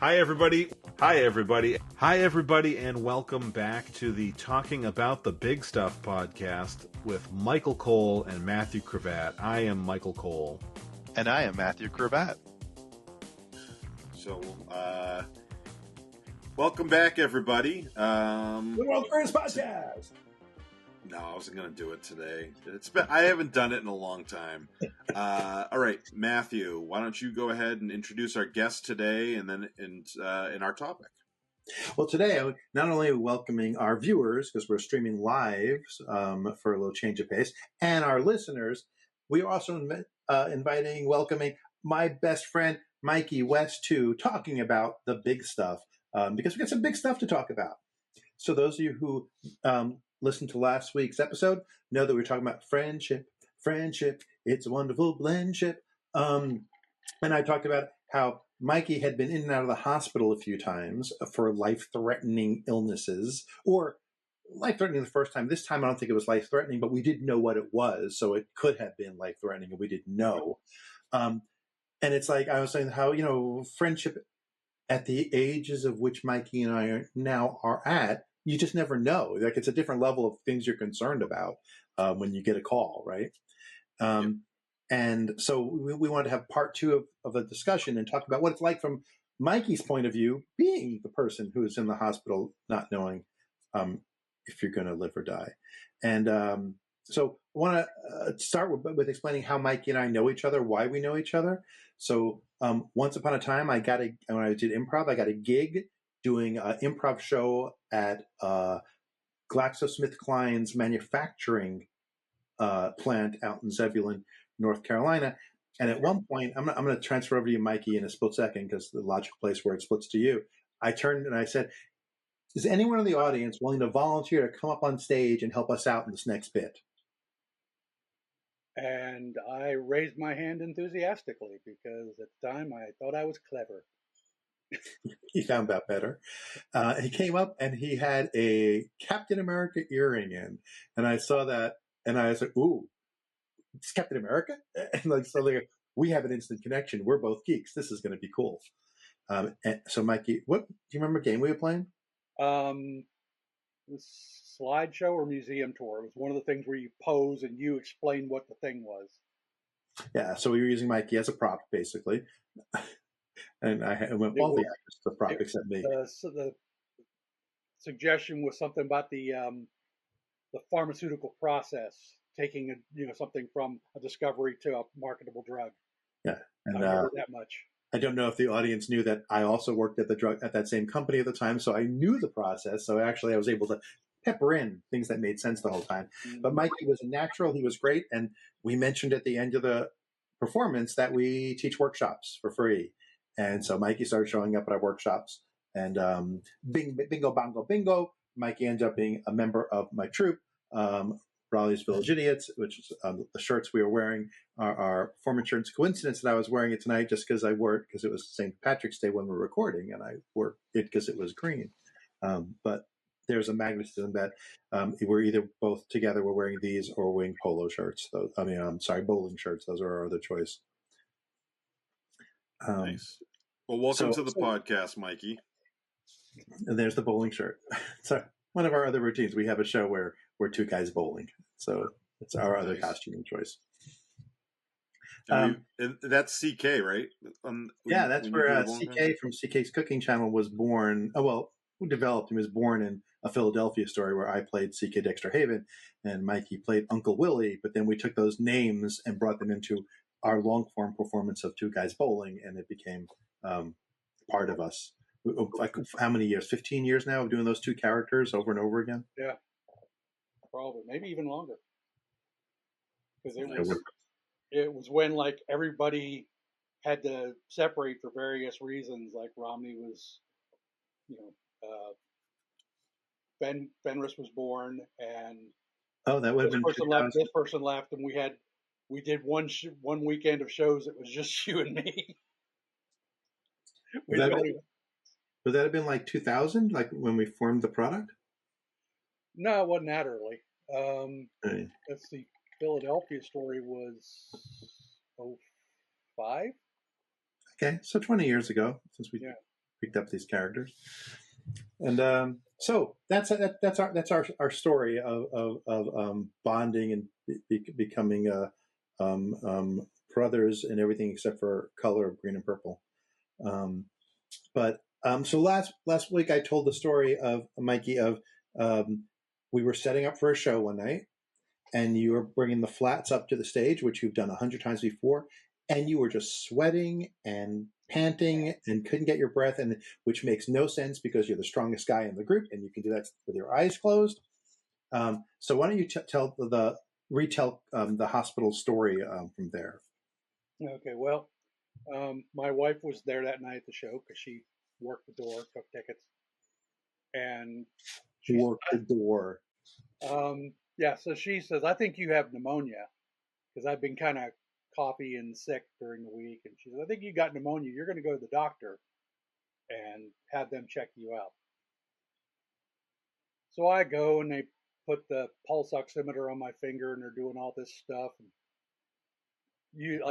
Hi, everybody. Hi, everybody. Hi, everybody, and welcome back to the Talking About the Big Stuff podcast with Michael Cole and Matthew Cravat. I am Michael Cole. And I am Matthew Cravat. So, welcome back, everybody. The world's first podcast. No, I wasn't going to do it today. I haven't done it in a long time. All right, Matthew, why don't you go ahead and introduce our guest today, and then in our topic. Well, today I'm not only welcoming our viewers because we're streaming live for a little change of pace, and our listeners, we are also welcoming my best friend Mikey West too, talking about the big stuff because we got some big stuff to talk about. So those of you who listened to last week's episode know that we were talking about friendship. It's a wonderful blendship. And I talked about how Mikey had been in and out of the hospital a few times for life-threatening illnesses, or life-threatening the first time. This time I don't think it was life-threatening, but we didn't know what it was, so it could have been life-threatening and we didn't know. And it's like I was saying how, friendship at the ages of which Mikey and I now are at, you just never know. Like, it's a different level of things you're concerned about when you get a call, right? And so we wanted to have part two of a discussion and talk about what it's like from Mikey's point of view, being the person who's in the hospital, not knowing if you're going to live or die. And so I want to start with explaining how Mikey and I know each other, why we know each other. So once upon a time, when I did improv, I got a gig doing an improv show at GlaxoSmithKline's manufacturing plant out in Zebulon, North Carolina. And at one point, I'm going to transfer over to you, Mikey, in a split second, because the logical place where it splits to you. I turned and I said, is anyone in the audience willing to volunteer to come up on stage and help us out in this next bit? And I raised my hand enthusiastically because at the time I thought I was clever. He found that better. He came up and he had a Captain America earring in. And I saw that and I said, ooh, it's Captain America? And we have an instant connection. We're both geeks. This is going to be cool. And so, Mikey, do you remember a game we were playing? Slideshow or museum tour. It was one of the things where you pose and you explain what the thing was. Yeah, so we were using Mikey as a prop, basically. And I went all the actors to the prop except me. So the suggestion was something about the pharmaceutical process, taking something from a discovery to a marketable drug. Yeah, and I remember that much. I don't know if the audience knew that I also worked at that same company at the time, so I knew the process. So actually, I was able to pepper in things that made sense the whole time. Mm-hmm. But Mikey was a natural; he was great, and we mentioned at the end of the performance that we teach workshops for free. And so Mikey started showing up at our workshops, and bingo, bongo, bingo. Mikey ended up being a member of my troupe, Raleigh's Village Idiots, which is the shirts we were wearing are performance coincidence that I was wearing it tonight just because I wore it because it was St. Patrick's Day when we were recording, and I wore it because it was green. But there's a magnetism that we're either both together, we're wearing these, or wearing polo shirts. Bowling shirts. Those are our other choice. Nice. Well, welcome to the podcast, Mikey. And there's the bowling shirt. So one of our other routines, we have a show where we're two guys bowling. So it's our other costuming choice. That's CK, right? Yeah, that's where CK from CK's Cooking Channel was born. Who developed him was born in a Philadelphia story where I played CK Dexter Haven and Mikey played Uncle Willie. But then we took those names and brought them into our long-form performance of Two Guys Bowling, and it became part of us. Like, how many years? 15 years now of doing those two characters over and over again? Yeah, probably. Maybe even longer. Because it was when, like, everybody had to separate for various reasons. Like, Romney was, Fenris was born, and that would have been this person left, and we did one weekend of shows. It was just you and me. Would that have been like 2000, like when we formed the product? No, it wasn't that early. Let's see. Philadelphia story was 2005. Okay, so 20 years ago since we. Yeah. picked up these characters. And so that's our story of bonding and becoming brothers in everything except for color of green and purple. So last week I told the story of Mikey of we were setting up for a show one night, and you were bringing the flats up to the stage, which you've done 100 times before, and you were just sweating and panting and couldn't get your breath, and which makes no sense because you're the strongest guy in the group, and you can do that with your eyes closed. So why don't you retell the hospital story from there? Okay, well, my wife was there that night at the show because she worked the door, took tickets, and she worked the door. Yeah, so she says, I think you have pneumonia because I've been kind of coffee and sick during the week. And she says, I think you got pneumonia. You're going to go to the doctor and have them check you out. So I go and they put the pulse oximeter on my finger and they're doing all this stuff. And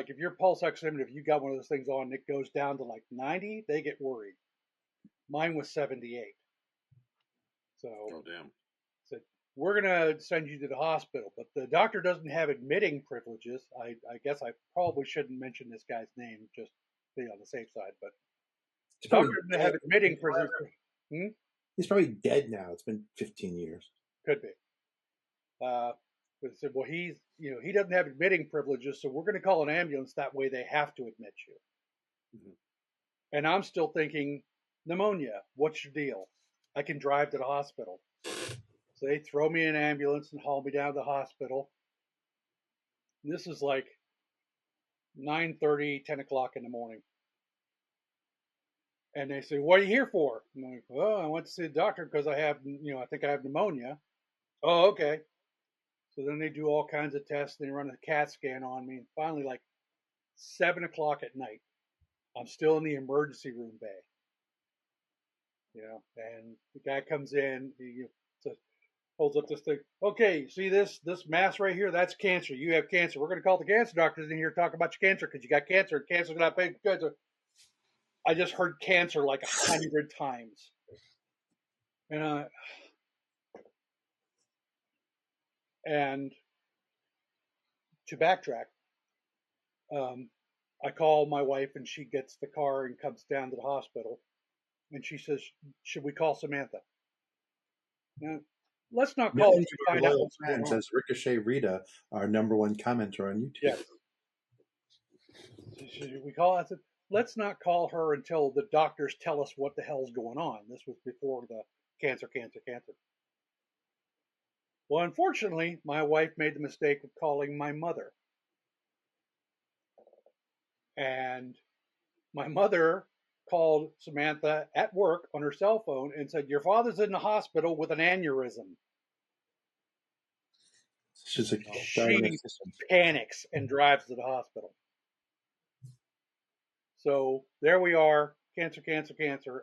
if your pulse oximeter, if you got one of those things on and it goes down to like 90, they get worried. Mine was 78. So, oh damn. Said, we're going to send you to the hospital, but the doctor doesn't have admitting privileges. I guess I probably shouldn't mention this guy's name, just be on the safe side, but the doctor doesn't have admitting privileges. He's probably dead now. It's been 15 years. Could be. But they said, well, he doesn't have admitting privileges, so we're going to call an ambulance. That way they have to admit you. Mm-hmm. And I'm still thinking, pneumonia, what's your deal? I can drive to the hospital. So they throw me in an ambulance and haul me down to the hospital. And this is like 9:30, 10 o'clock in the morning. And they say, what are you here for? And I'm like, well, I went to see the doctor because I think I have pneumonia. Oh, okay. So then they do all kinds of tests. They run a CAT scan on me. And finally, like 7 o'clock at night, I'm still in the emergency room bay. And the guy comes in, he holds up this thing. Okay, see this mass right here? That's cancer. You have cancer. We're going to call the cancer doctors in here to talk about your cancer because you got cancer. Cancer's not big. I just heard cancer like 100 times. And to backtrack, I call my wife and she gets the car and comes down to the hospital. And she says, should we call Samantha? Now, let's not call her to find out what's going on. Says Ricochet Rita, our #1 commenter on YouTube. Yes. Should we call? I said, let's not call her until the doctors tell us what the hell's going on. This was before the cancer. Well, unfortunately, my wife made the mistake of calling my mother. And my mother called Samantha at work on her cell phone and said, your father's in the hospital with an aneurysm. She panics and drives to the hospital. So there we are, cancer,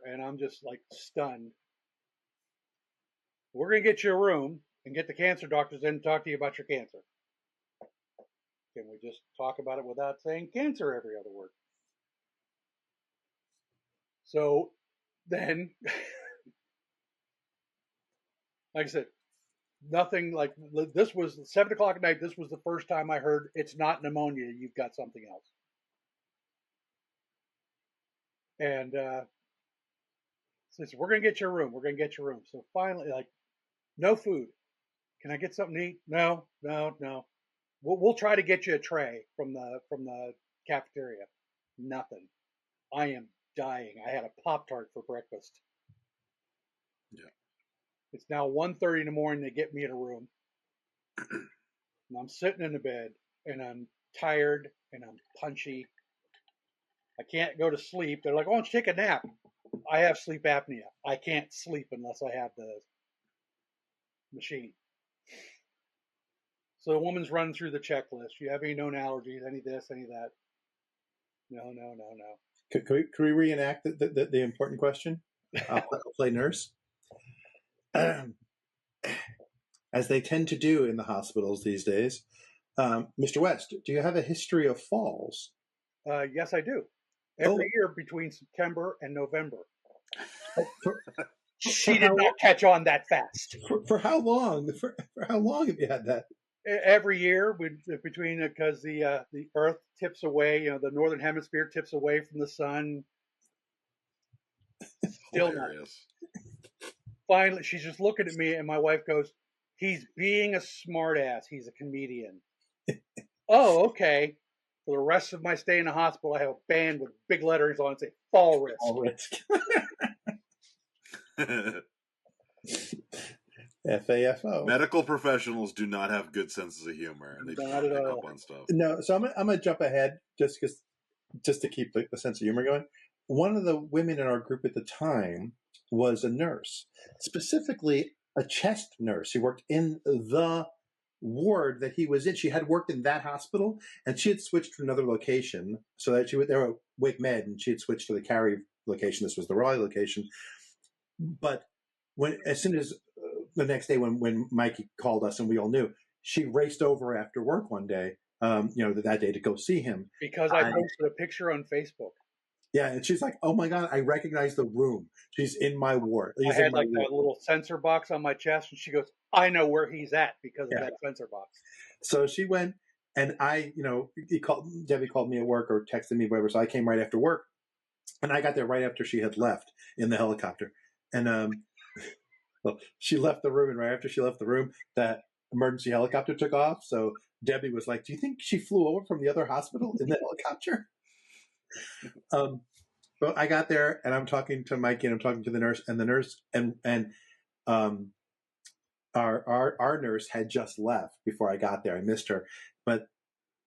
and I'm just like stunned. We're going to get you a room and get the cancer doctors in and talk to you about your cancer. Can we just talk about it without saying cancer every other word? So then, like I said, nothing like this was 7 o'clock at night. This was the first time I heard it's not pneumonia. You've got something else. And says, we're going to get your room. So finally, like, no food. Can I get something to eat? No. We'll try to get you a tray from the cafeteria. Nothing. I am dying. I had a Pop-Tart for breakfast. Yeah. It's now 1:30 in the morning. They get me in a room. And I'm sitting in the bed, and I'm tired, and I'm punchy. I can't go to sleep. They're like, why don't you take a nap? I have sleep apnea. I can't sleep unless I have the machine. So the woman's running through the checklist. You have any known allergies? Any this, any that? No. Can we reenact the important question? I'll play nurse. As they tend to do in the hospitals these days. Mr. West, do you have a history of falls? Yes, I do. Every year between September and November. She did not catch on that fast. For how long? For how long have you had that? Every year, between because the Earth tips away, the northern hemisphere tips away from the sun. Still Hilarious. not. Finally, she's just looking at me, and my wife goes, "He's being a smartass. He's a comedian." Oh, okay. For the rest of my stay in the hospital, I have a band with big letters on it say "Fall Risk." Fall risk. FAFO. Medical professionals do not have good senses of humor, and they Not pick at up all. on stuff. No, so I'm gonna jump ahead just to keep the sense of humor going. One of the women in our group at the time was a nurse, specifically a chest nurse. She worked in the ward that he was in. She had worked in that hospital, and she had switched to another location so that they were at Wake Med, and she had switched to the Cary location. This was the Raleigh location. But as soon as the next day when Mikey called us and we all knew, she raced over after work one day, that day to go see him. Because I posted a picture on Facebook. Yeah, and she's like, "Oh my God, I recognize the room. She's in my ward." I had like that little sensor box on my chest, and she goes, "I know where he's at because of that sensor box." So she went, and Debbie called me at work or texted me, whatever. So I came right after work, and I got there right after she had left in the helicopter. And well, she left the room, and right after she left the room, that emergency helicopter took off. So Debbie was like, "Do you think she flew over from the other hospital in the helicopter?" But I got there, and I'm talking to Mikey, and I'm talking to the nurse, and the nurse and our nurse had just left before I got there. I missed her, but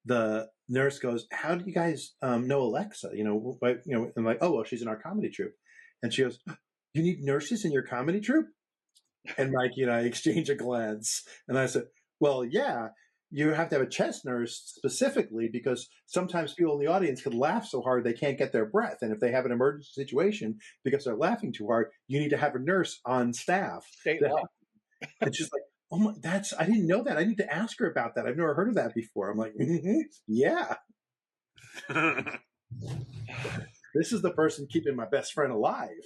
the nurse goes, "How do you guys know Alexa?" I'm like, "Oh, well, she's in our comedy troupe," and she goes, "You need nurses in your comedy troupe?" And Mikey and I exchange a glance, and I said, "Well, yeah. You have to have a chest nurse specifically because sometimes people in the audience can laugh so hard they can't get their breath. And if they have an emergency situation because they're laughing too hard, you need to have a nurse on staff." And she's like, "Oh my, I didn't know that. I need to ask her about that. I've never heard of that before." I'm like, "Yeah." This is the person keeping my best friend alive.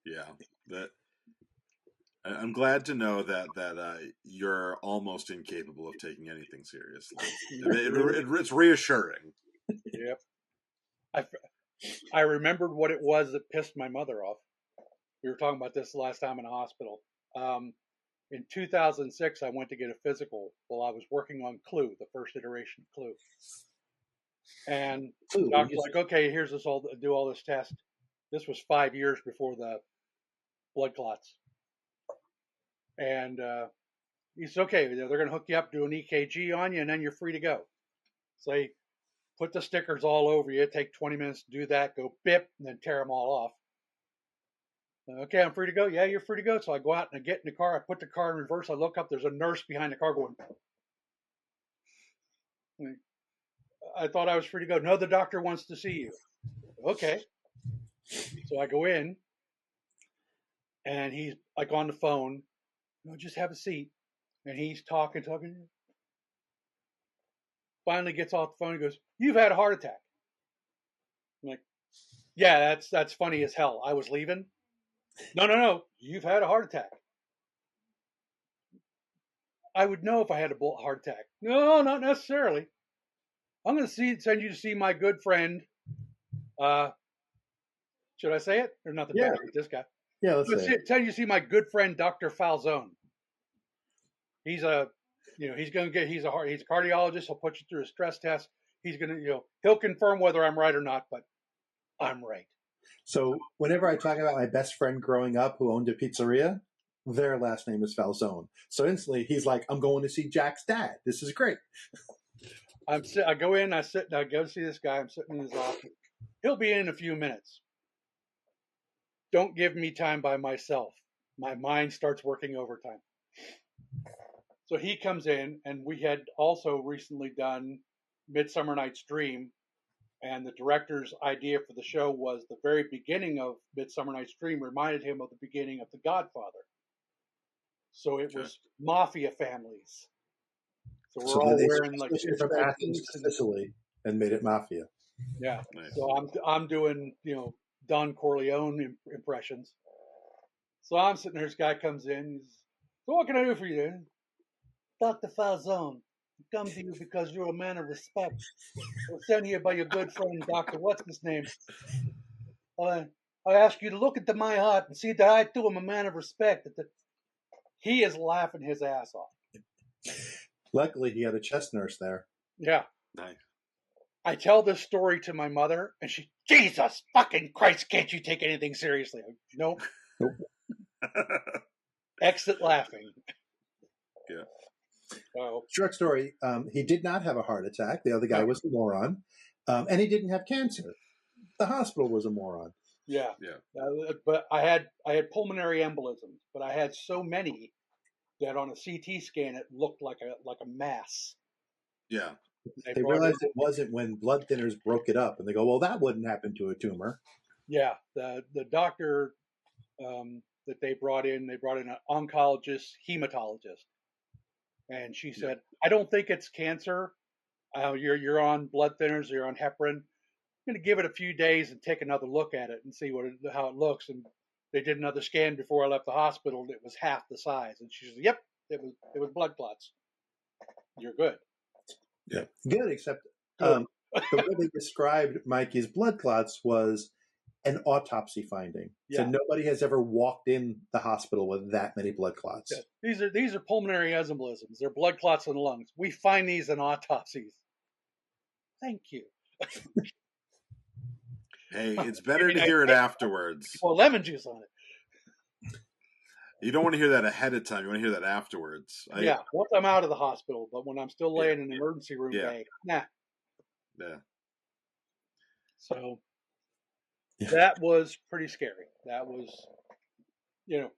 Yeah, I'm glad to know that you're almost incapable of taking anything seriously. It's reassuring. Yep. I remembered what it was that pissed my mother off. We were talking about this last time in the hospital. In 2006, I went to get a physical while I was working on Clue, the first iteration of Clue. And the doctor's like, "Okay, here's this do all this test." This was 5 years before the blood clots. And he said, "Okay, they're going to hook you up, do an EKG on you, and then you're free to go." So they put the stickers all over you. Take 20 minutes to do that, go bip, and then tear them all off. "Okay, I'm free to go." "Yeah, you're free to go." So I go out and I get in the car. I put the car in reverse. I look up. There's a nurse behind the car going. I thought I was free to go. "No, the doctor wants to see you." "Okay." So I go in, and he's like on the phone. "No, just have a seat." And he's talking. Finally gets off the phone and goes, "You've had a heart attack." I'm like, "Yeah, that's funny as hell. I was leaving." No. You've had a heart attack." "I would know if I had a heart attack." "No, not necessarily. I'm going to send you to see my good friend. Should I say it? Or nothing bad with this guy. Yeah, let's say it. Send you to see my good friend, Dr. Falzone. He's he's a cardiologist. He'll put you through a stress test. He's going to, he'll confirm whether I'm right or not, but I'm right. So whenever I talk about my best friend growing up who owned a pizzeria, their last name is Falzone. So instantly he's like, "I'm going to see Jack's dad. This is great." I go in, I go see this guy. I'm sitting in his office. He'll be in a few minutes. Don't give me time by myself. My mind starts working overtime. So he comes in, and we had also recently done Midsummer Night's Dream, and the director's idea for the show was the very beginning of Midsummer Night's Dream reminded him of the beginning of The Godfather. So it was mafia families. So we're all wearing like from Athens to Sicily and made it mafia. Yeah. Nice. So I'm doing Don Corleone impressions. So I'm sitting there. This guy comes in. So what can I do for you? Dr. Falzone, I come to you because you're a man of respect. I was sent here by your good friend, Dr. What's his name? I ask you to look into my heart and see that I too am a man of respect. He is laughing his ass off. Luckily, he had a chest nurse there. Yeah. Nice. I tell this story to my mother, and she, Jesus fucking Christ, can't you take anything seriously? Nope. Exit laughing. Yeah. Oh. Short story, he did not have a heart attack. The other guy was a moron. And he didn't have cancer. The hospital was a moron. Yeah. Yeah. But I had pulmonary embolisms, but I had so many that on a CT scan it looked like a mass. Yeah. They realized it wasn't when blood thinners broke it up, and they go, "Well, that wouldn't happen to a tumor." Yeah, the doctor that they brought in an oncologist, hematologist, and she said, "I don't think it's cancer. You're on blood thinners, you're on heparin. I'm going to give it a few days and take another look at it and see how it looks." And they did another scan before I left the hospital. And it was half the size, and she said, "Yep, it was blood clots. You're good." Yeah, good. Except the way they described Mikey's blood clots was an autopsy finding. Yeah. So nobody has ever walked in the hospital with that many blood clots. Yeah. These are pulmonary embolisms. They're blood clots in the lungs. We find these in autopsies. Thank you. Hey, it's better to hear it afterwards. Well, lemon juice on it. You don't want to hear that ahead of time. You want to hear that afterwards. Yeah, once I'm out of the hospital, but when I'm still laying in an emergency room bay, nah. Yeah. So that was pretty scary. That was,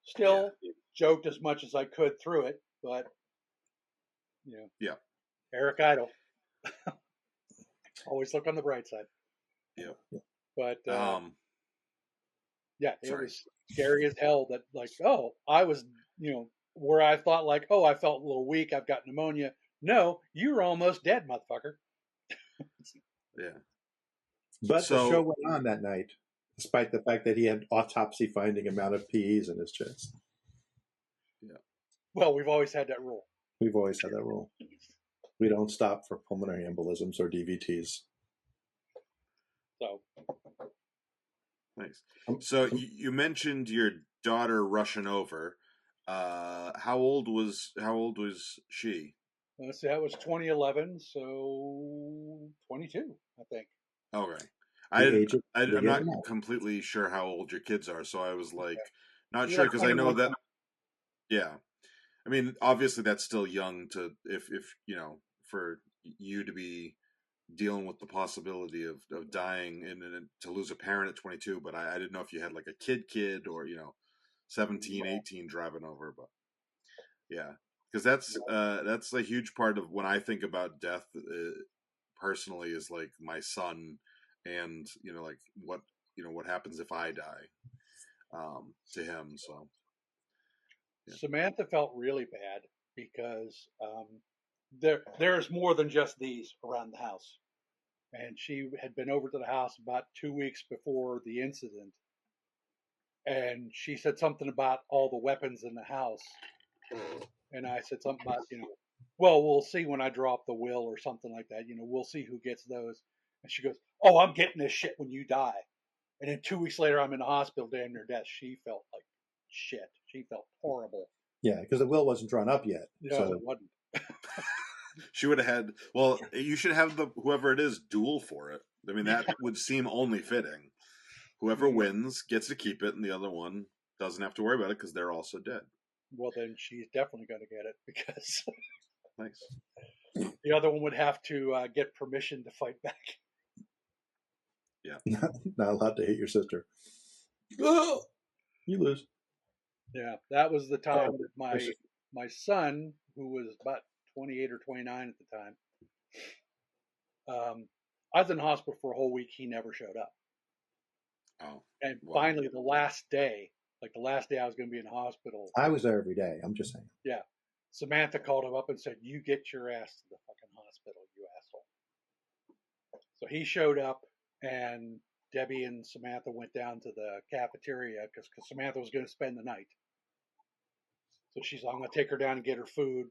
still joked as much as I could through it, but, Yeah. Eric Idle. Always look on the bright side. Yeah. But, it Sorry. was scary as hell that, like, I was, where I thought, like, I felt a little weak. I've got pneumonia. No, you were almost dead, motherfucker. Yeah. But the show went on that night, despite the fact that he had autopsy finding amount of PEs in his chest. Yeah. Well, we've always had that rule. We've always had that rule. We don't stop for pulmonary embolisms or DVTs. So. Nice. So you mentioned your daughter rushing over. How old was she? Let's see, that was 2011, so 22, I think. Okay. I'm not completely sure how old your kids are, so I was like, not sure because I know that. Yeah, I mean, obviously that's still young to if for you to be dealing with the possibility of dying and to lose a parent at 22. But I didn't know if you had like a kid or 17, 18 driving over. But yeah, because that's a huge part of when I think about death. Personally, is like my son, and like what happens if I die to him. So yeah. Samantha felt really bad because there's more than just these around the house, and she had been over to the house about 2 weeks before the incident, and she said something about all the weapons in the house, and I said something about well, we'll see when I drop the will or something like that. We'll see who gets those. And she goes, "Oh, I'm getting this shit when you die." And then 2 weeks later, I'm in the hospital, damn near death. She felt like shit. She felt horrible. Yeah, because the will wasn't drawn up yet. No, so. it wasn't. She would have had. Well, you should have whoever it is duel for it. I mean, that would seem only fitting. Whoever wins gets to keep it, and the other one doesn't have to worry about it because they're also dead. Well, then she's definitely going to get it because nice. The other one would have to get permission to fight back. Yeah, not allowed to hit your sister. Oh, you lose. Yeah, that was the time that my son, who was about 28 or 29 at the time, I was in the hospital for a whole week. He never showed up. Oh, and finally, the last day I was going to be in the hospital, I was there every day. I'm just saying. Yeah, Samantha called him up and said, "You get your ass to the fucking hospital, you asshole." So he showed up, and Debbie and Samantha went down to the cafeteria because Samantha was going to spend the night. So she's, I'm going to take her down and get her food.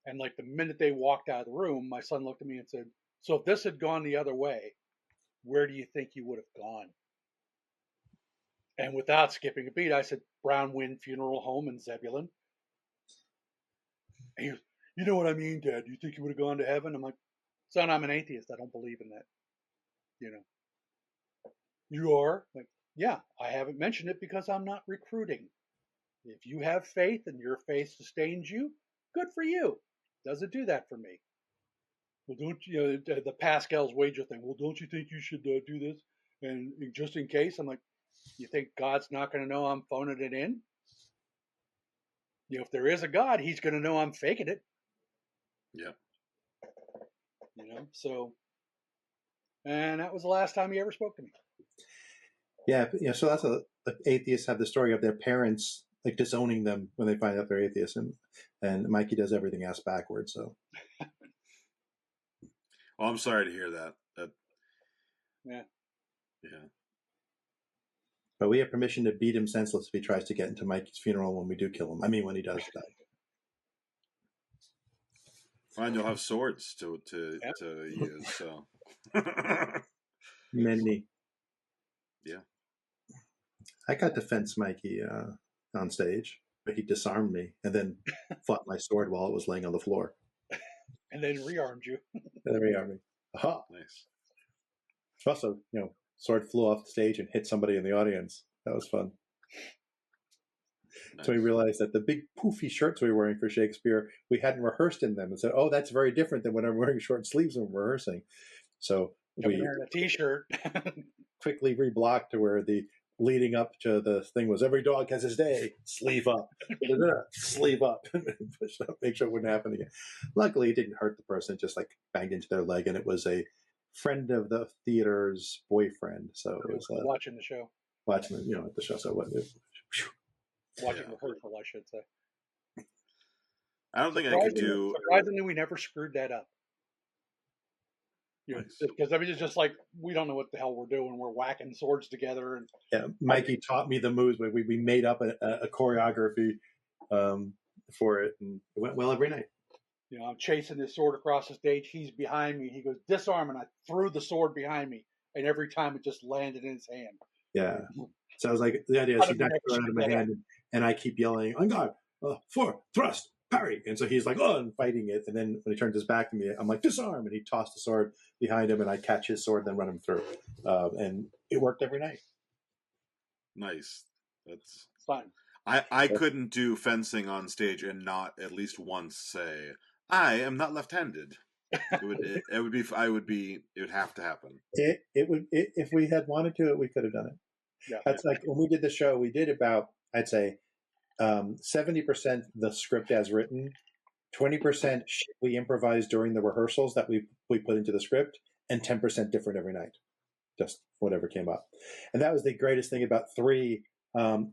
And like the minute they walked out of the room, my son looked at me and said, so if this had gone the other way, where do you think you would have gone? And without skipping a beat, I said, Brown Wind Funeral Home in Zebulon. And he goes, you know what I mean, Dad? Do you think you would have gone to heaven? I'm like, son, I'm an atheist. I don't believe in that. You know, you are? Like, yeah, I haven't mentioned it because I'm not recruiting. If you have faith and your faith sustains you, good for you. Does it do that for me? Well, don't you, the Pascal's wager thing. Well, don't you think you should do this? And just in case, I'm like, you think God's not going to know I'm phoning it in? You know, if there is a God, he's going to know I'm faking it. Yeah. You know, so, and that was the last time he ever spoke to me. Yeah, so that's atheists have the story of their parents like disowning them when they find out they're atheists, and Mikey does everything ass backwards. So, well, I'm sorry to hear that. Yeah. But we have permission to beat him senseless if he tries to get into Mikey's funeral when we do kill him. I mean, when he does die. Fine, you'll have swords to use. So Many. Yeah. I got to fence Mikey on stage, but he disarmed me and then fought my sword while it was laying on the floor. And then rearmed you. And then rearmed me. Aha! Nice. Also, sword flew off the stage and hit somebody in the audience. That was fun. Nice. So we realized that the big poofy shirts we were wearing for Shakespeare, we hadn't rehearsed in them, and said, "Oh, that's very different than when I'm wearing short sleeves when we're rehearsing." So we wearing a t-shirt. quickly reblocked to where the leading up to the thing was every dog has his day, sleeve up, sleeve up, push up, make sure it wouldn't happen again. Luckily, it didn't hurt the person; it just like banged into their leg, and it was a friend of the theater's boyfriend. So it was watching the show. Watching at the show. So what? Watching rehearsal, I should say. I don't think I could do. Surprisingly, we never screwed that up. Because I mean, it's just like we don't know what the hell we're doing. We're whacking swords together, and Mikey taught me the moves. But we made up a choreography for it, and it went well every night. I'm chasing this sword across the stage. He's behind me. He goes, disarm, and I threw the sword behind me, and every time it just landed in his hand. Yeah. So I was like, the idea is he's not going out of my hand, and I keep yelling, on guard, for, thrust, parry. And so he's like, oh, and fighting it. And then when he turns his back to me, I'm like, disarm. And he tossed the sword behind him, and I catch his sword, then run him through. And it worked every night. Nice. That's fun. I couldn't do fencing on stage and not at least once say, I am not left-handed. It would have to happen. If we had wanted to, we could have done it. Yeah. That's like when we did the show, we did about, I'd say, 70% the script as written, 20% we improvised during the rehearsals that we put into the script, and 10% different every night. Just whatever came up. And that was the greatest thing about three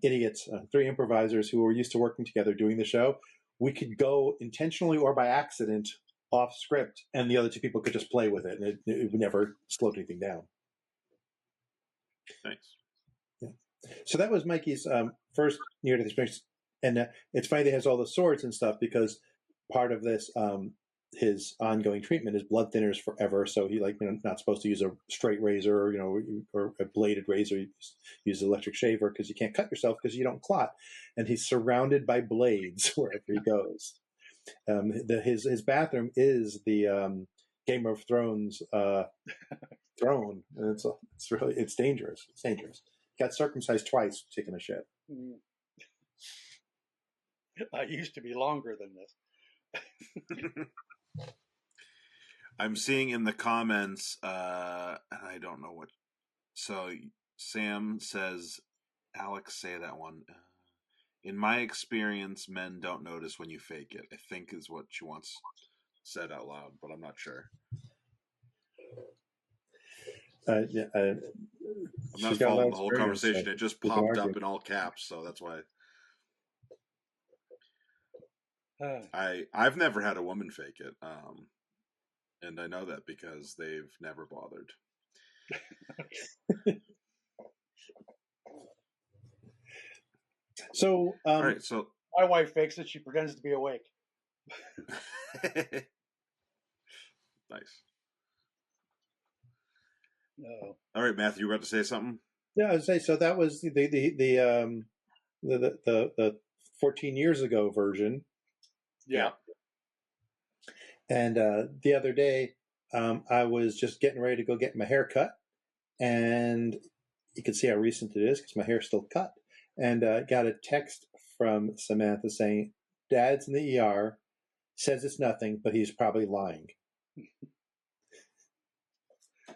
idiots, three improvisers who were used to working together doing the show. We could go intentionally or by accident off script, and the other two people could just play with it, and it would never slow anything down. Thanks. Yeah. So that was Mikey's first near-death experience, and it's funny that he has all the swords and stuff because part of this, his ongoing treatment is blood thinners forever. So he not supposed to use a straight razor, or a bladed razor. You use an electric shaver because you can't cut yourself because you don't clot. And he's surrounded by blades wherever he goes. His bathroom is the Game of Thrones throne, and it's dangerous. It's dangerous. Got circumcised twice taking a shit. I used to be longer than this. I'm seeing in the comments, and I don't know what. So Sam says, Alex, say that one. In my experience, men don't notice when you fake it, I think is what she once said out loud, but I'm not sure. I'm not following the whole conversation. So it just popped up in all caps, so that's why. I've never had a woman fake it, and I know that because they've never bothered. So, All right, so my wife fakes it. She pretends to be awake. nice. No. All right, Matthew, you were about to say something? yeah, I would say so. That was the 14 years ago version. Yeah. And the other day, I was just getting ready to go get my hair cut, and you can see how recent it is because my hair's still cut. And got a text from Samantha saying, "Dad's in the ER. Says it's nothing, but he's probably lying."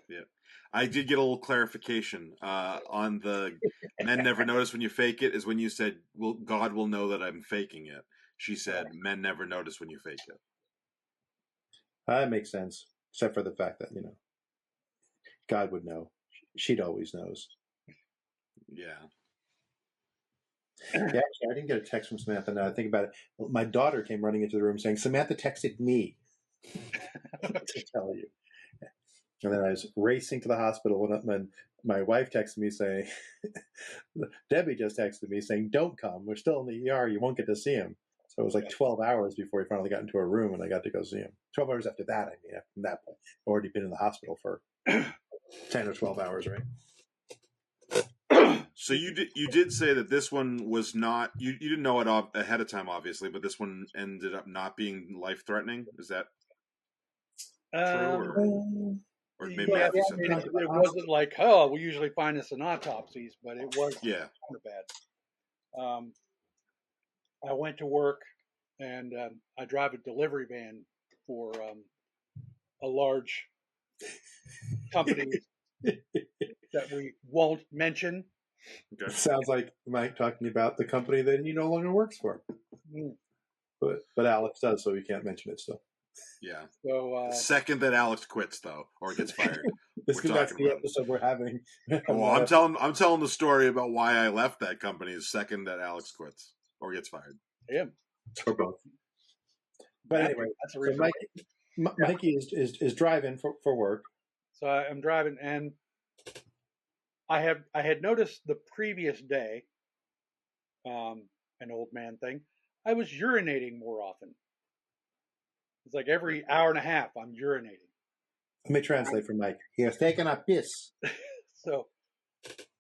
Yeah. I did get a little clarification on the men never notice when you fake it is when you said, well, God will know that I'm faking it. She said, men never notice when you fake it. That makes sense, except for the fact that, God would know. She'd always knows. Yeah. Yeah, actually, I didn't get a text from Samantha. Now I think about it. My daughter came running into the room saying, "Samantha texted me to tell you." And then I was racing to the hospital when my wife texted me saying, "Debbie just texted me saying, 'Don't come. We're still in the ER. You won't get to see him.'" So it was like 12 hours before he finally got into a room and I got to go see him. 12 hours after that, from that point. I've already been in the hospital for 10 or 12 hours, right? So you did say that this one was not you didn't know it ahead of time, obviously, but this one ended up not being life threatening. Is that true, or maybe Yeah, Matthew I said mean, that? it wasn't like, oh, we usually find this in autopsies, but it was Yeah. kind of bad. I went to work, and I drive a delivery van for a large company that we won't mention. Okay. Sounds like Mike talking about the company that he no longer works for. Mm. But Alex does, so we can't mention it still. Yeah. So The second that Alex quits, though, or gets fired, that's the episode we're having. Well, I'm telling the story about why I left that company the second that Alex quits or gets fired. yeah, For both. But anyway, that's a so reason. Mikey is driving for work. So I'm driving, and I had noticed the previous day, an old man thing. I was urinating more often. It's like every hour and a half I'm urinating. Let me translate for Mike. He has taken a piss. So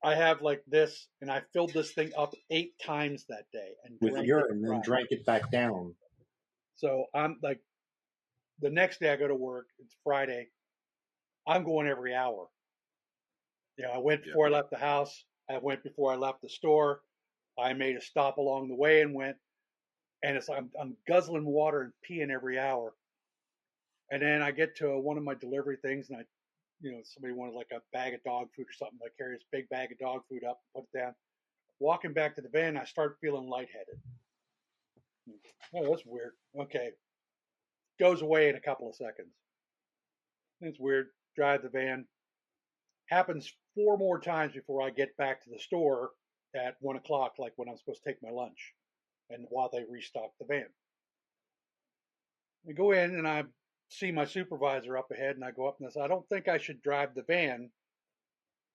I have like this, and I filled this thing up 8 times that day, and With urine, and then drank it back down. So I'm like, the next day I go to work. It's Friday. I'm going every hour. I went before I left the house. I went before I left the store. I made a stop along the way and went. And it's like I'm guzzling water and peeing every hour. And then I get to one of my delivery things, and somebody wanted like a bag of dog food or something. I carry this big bag of dog food up, put it down. Walking back to the van, I start feeling lightheaded. Oh, that's weird. Okay. Goes away in a couple of seconds. It's weird. Drive the van. Happens 4 more times before I get back to the store at 1 o'clock, like when I'm supposed to take my lunch, and while they restock the van. I go in and I see my supervisor up ahead, and I go up and I say, I don't think I should drive the van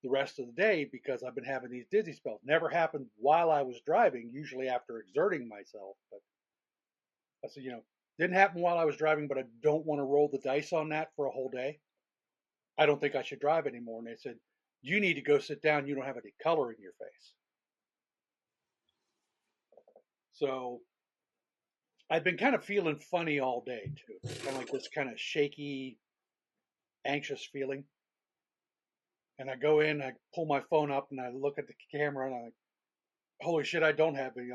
the rest of the day because I've been having these dizzy spells. Never happened while I was driving, usually after exerting myself. But I said, didn't happen while I was driving, but I don't want to roll the dice on that for a whole day. I don't think I should drive anymore. And they said, you need to go sit down. You don't have any color in your face. So I've been kind of feeling funny all day, too. Kind of like this kind of shaky, anxious feeling. And I go in, I pull my phone up, and I look at the camera, and I'm like, holy shit, I don't have any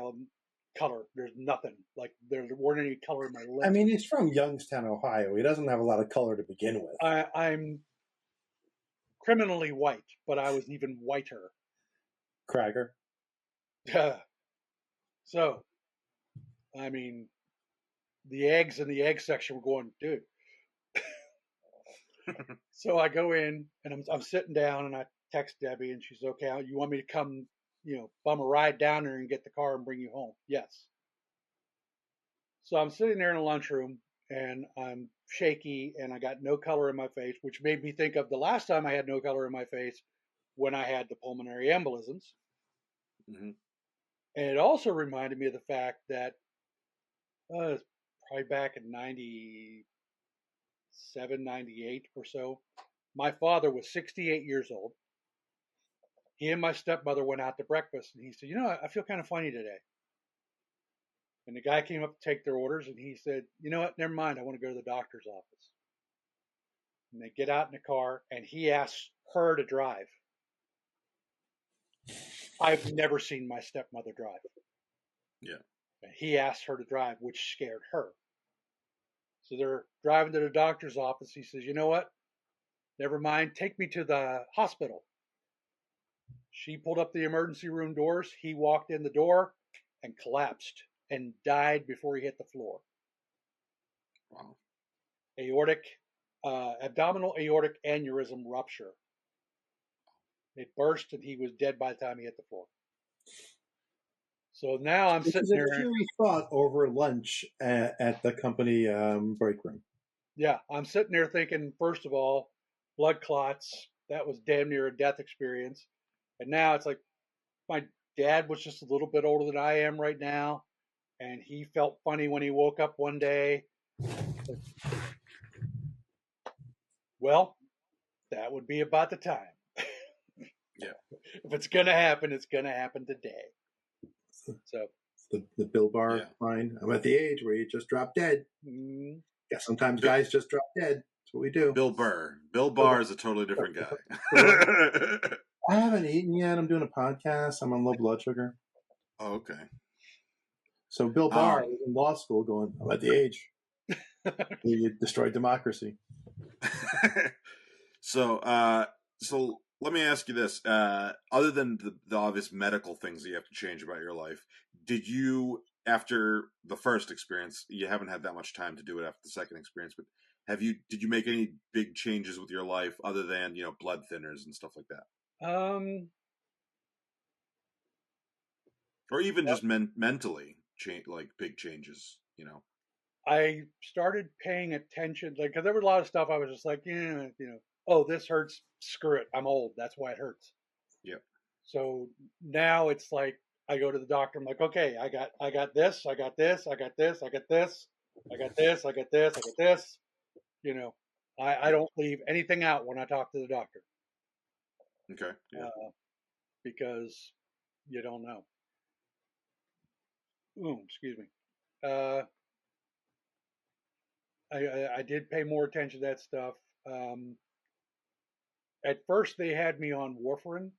color. There's nothing. Like, there weren't any color in my lips. I mean, he's from Youngstown, Ohio. He doesn't have a lot of color to begin with. I'm criminally white, but I was even whiter. Cracker. So, I mean, the eggs in the egg section were going, dude. So I go in, and I'm sitting down, and I text Debbie, and she's, okay, you want me to come, bum a ride down there and get the car and bring you home? Yes. So I'm sitting there in the lunchroom, and I'm shaky, and I got no color in my face, which made me think of the last time I had no color in my face when I had the pulmonary embolisms. Mm-hmm. And it also reminded me of the fact that probably back in 97, 98 or so, my father was 68 years old. He and my stepmother went out to breakfast, and he said, I feel kind of funny today. And the guy came up to take their orders, and he said, you know what, never mind, I want to go to the doctor's office. And they get out in the car, and he asks her to drive. I've never seen my stepmother drive. Yeah. And he asked her to drive, which scared her. So they're driving to the doctor's office. He says, you know what? Never mind. Take me to the hospital. She pulled up the emergency room doors. He walked in the door and collapsed and died before he hit the floor. Wow. Abdominal aortic aneurysm rupture. It burst and he was dead by the time he hit the floor. So now I'm sitting there. This is a cheery thought over lunch at the company break room. Yeah, I'm sitting there thinking, first of all, blood clots. That was damn near a death experience. And now it's like my dad was just a little bit older than I am right now. And he felt funny when he woke up one day. Well, that would be about the time. Yeah. If it's going to happen, it's going to happen today. So the Bill Barr line. I'm at the age where you just drop dead. Mm-hmm. Yeah, sometimes guys just drop dead. That's what we do. Bill Barr is a totally different guy. I haven't eaten yet. I'm doing a podcast. I'm on low blood sugar. Oh, okay. So Bill Barr was in law school going, I'm at the age where you destroyed democracy. So let me ask you this. Other than the obvious medical things that you have to change about your life, did you, after the first experience, you haven't had that much time to do it after the second experience, but did you make any big changes with your life other than, blood thinners and stuff like that? Or even just mentally, like big changes, I started paying attention, because there was a lot of stuff I was just like, oh, this hurts. Screw it. I'm old. That's why it hurts. Yeah. So now it's like I go to the doctor. I'm like, okay, I got this. I got this. I got this. I got this. I got this. I got this. I got this. I don't leave anything out when I talk to the doctor. Okay. Yeah. Because you don't know. Excuse me. I did pay more attention to that stuff. At first, they had me on warfarin.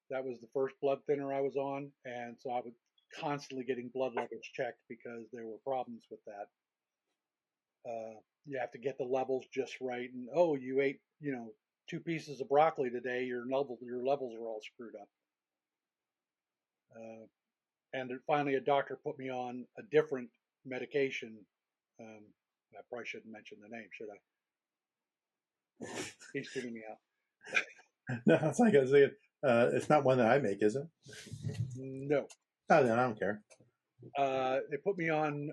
That was the first blood thinner I was on, and so I was constantly getting blood levels checked because there were problems with that. You have to get the levels just right, and you ate 2 pieces of broccoli today. Your levels are all screwed up. And then finally, a doctor put me on a different medication. I probably shouldn't mention the name, should I? He's tuning me out. No, it's like I was saying, it's not one that I make, is it? No. Oh, then I don't care. They put me on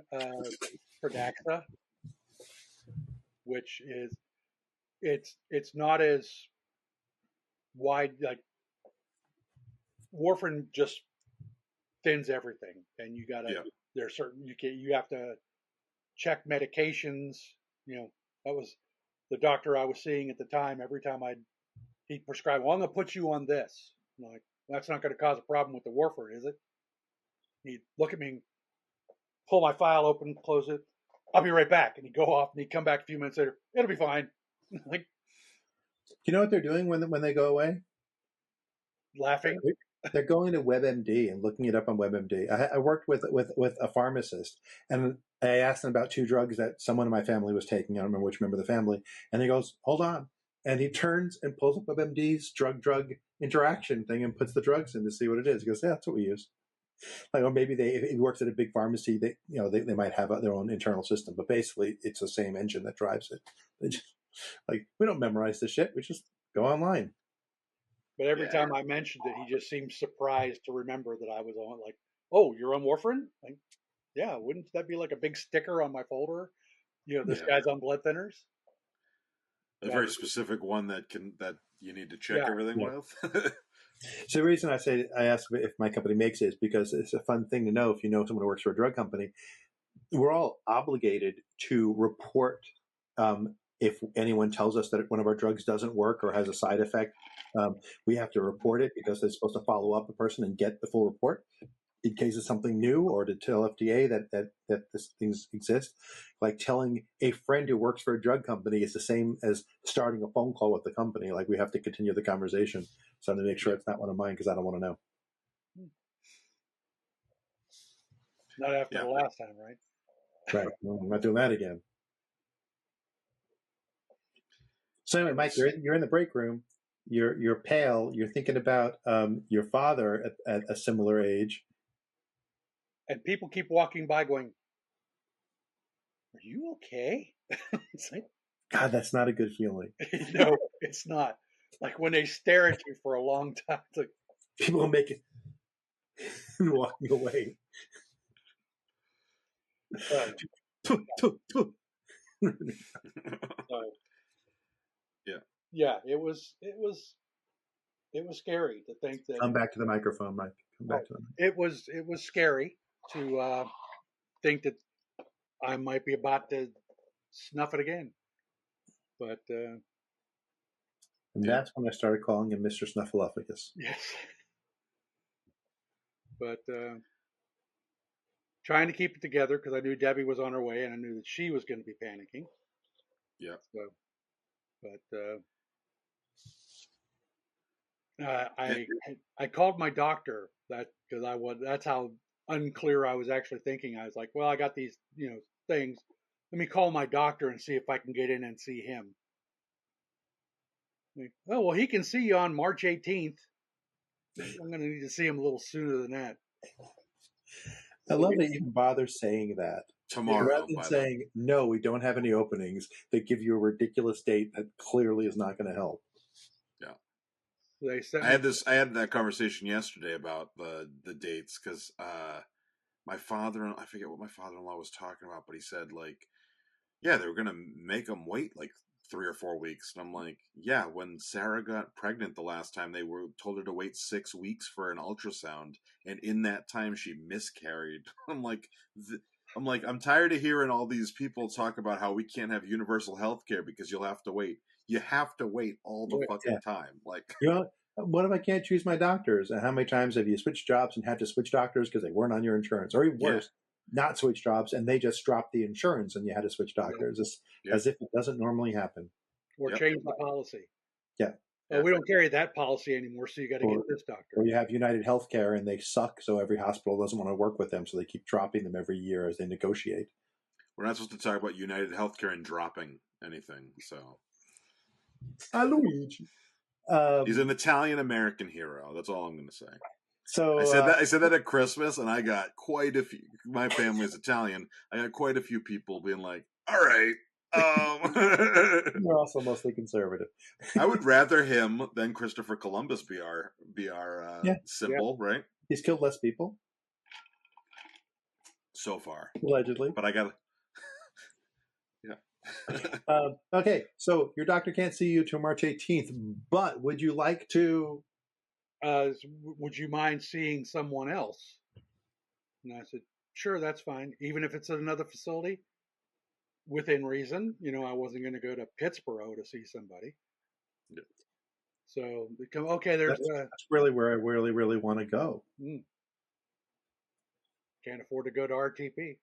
Pradaxa, which is it's not as wide. Like warfarin just thins everything, and you gotta. There's certain you have to check medications. That was the doctor I was seeing at the time. Every time he'd prescribe, well, I'm gonna put you on this. I'm like, that's not going to cause a problem with the warfarin, is it? He'd look at me, and pull my file open, close it. I'll be right back. And he'd go off, and he'd come back a few minutes later. It'll be fine. Like, you know what they're doing when they go away? Laughing. They're going to WebMD and looking it up on WebMD. I worked with a pharmacist, and I asked him about 2 drugs that someone in my family was taking. I don't remember which member of the family. And he goes, hold on. And he turns and pulls up WebMD's drug interaction thing and puts the drugs in to see what it is. He goes, yeah, that's what we use. Like, or maybe if he works at a big pharmacy, they might have their own internal system, but basically it's the same engine that drives it. Like, we don't memorize this shit. We just go online. But every time I mentioned it, he just seemed surprised to remember that I was on. Like, oh, you're on warfarin? Like, yeah, wouldn't that be like a big sticker on my folder? This guy's on blood thinners. A very specific one that you need to check everything with. So the reason I ask if my company makes it is because it's a fun thing to know if you know someone who works for a drug company. We're all obligated to report if anyone tells us that one of our drugs doesn't work or has a side effect. We have to report it because they're supposed to follow up the person and get the full report in case it's something new, or to tell FDA that these things exist. Like telling a friend who works for a drug company is the same as starting a phone call with the company. Like we have to continue the conversation. So I'm going to make sure it's not one of mine because I don't want to know. Not after the last time, right? Right. Well, I'm not doing that again. So anyway, Mike, you're in the break room. You're pale. You're thinking about your father at a similar age. And people keep walking by going, "Are you okay?" It's like, God, that's not a good feeling. No, it's not. Like when they stare at you for a long time, it's like people make it and walking away. Yeah, it was scary to think that. Come back to the microphone, Mike. Come back to the microphone. It was scary to think that I might be about to snuff it again, but and that's when I started calling him Mr. Snuffleupagus. Yes, but trying to keep it together because I knew Debbie was on her way and I knew that she was going to be panicking. Yeah. So, but I called my doctor that's how unclear I was actually thinking. I was like, well, I got these things. Let me call my doctor and see if I can get in and see him. Like, oh well, he can see you on March 18th. I'm going to need to see him a little sooner than that. I love that you even bother saying that. Tomorrow. Rather than saying, no, we don't have any openings, they give you a ridiculous date that clearly is not going to help. Yeah. I had that conversation yesterday about the dates because my father, I forget what my father-in-law was talking about, but he said like, yeah, they were going to make them wait like 3 or 4 weeks. And I'm like, yeah, when Sarah got pregnant the last time, they told her to wait 6 weeks for an ultrasound. And in that time she miscarried. I'm I'm tired of hearing all these people talk about how we can't have universal health care because you'll have to wait. You have to wait all the fucking time. Like, what if I can't choose my doctors? And how many times have you switched jobs and had to switch doctors because they weren't on your insurance? Or even worse, not switch jobs and they just dropped the insurance and you had to switch doctors. It's as if it doesn't normally happen. Or change the policy. Yeah. Well, we don't carry that policy anymore, so you got to get this doctor. Or you have United Healthcare and they suck, so every hospital doesn't want to work with them, so they keep dropping them every year as they negotiate. We're not supposed to talk about United Healthcare and dropping anything, so. Luigi. He's an Italian-American hero. That's all I'm going to say. So I said that at Christmas, and I got quite a few. My family is Italian. I got quite a few people being like, "All right." You're also mostly conservative. I would rather him than Christopher Columbus be our symbol, right? He's killed less people so far, allegedly. But I got. Okay, so your doctor can't see you till March 18th, but would you like to? Would you mind seeing someone else? And I said, sure, that's fine, even if it's at another facility. Within reason, I wasn't going to go to Pittsburgh to see somebody. Yeah. So they come, okay, that's really where I really want to go. Can't afford to go to RTP.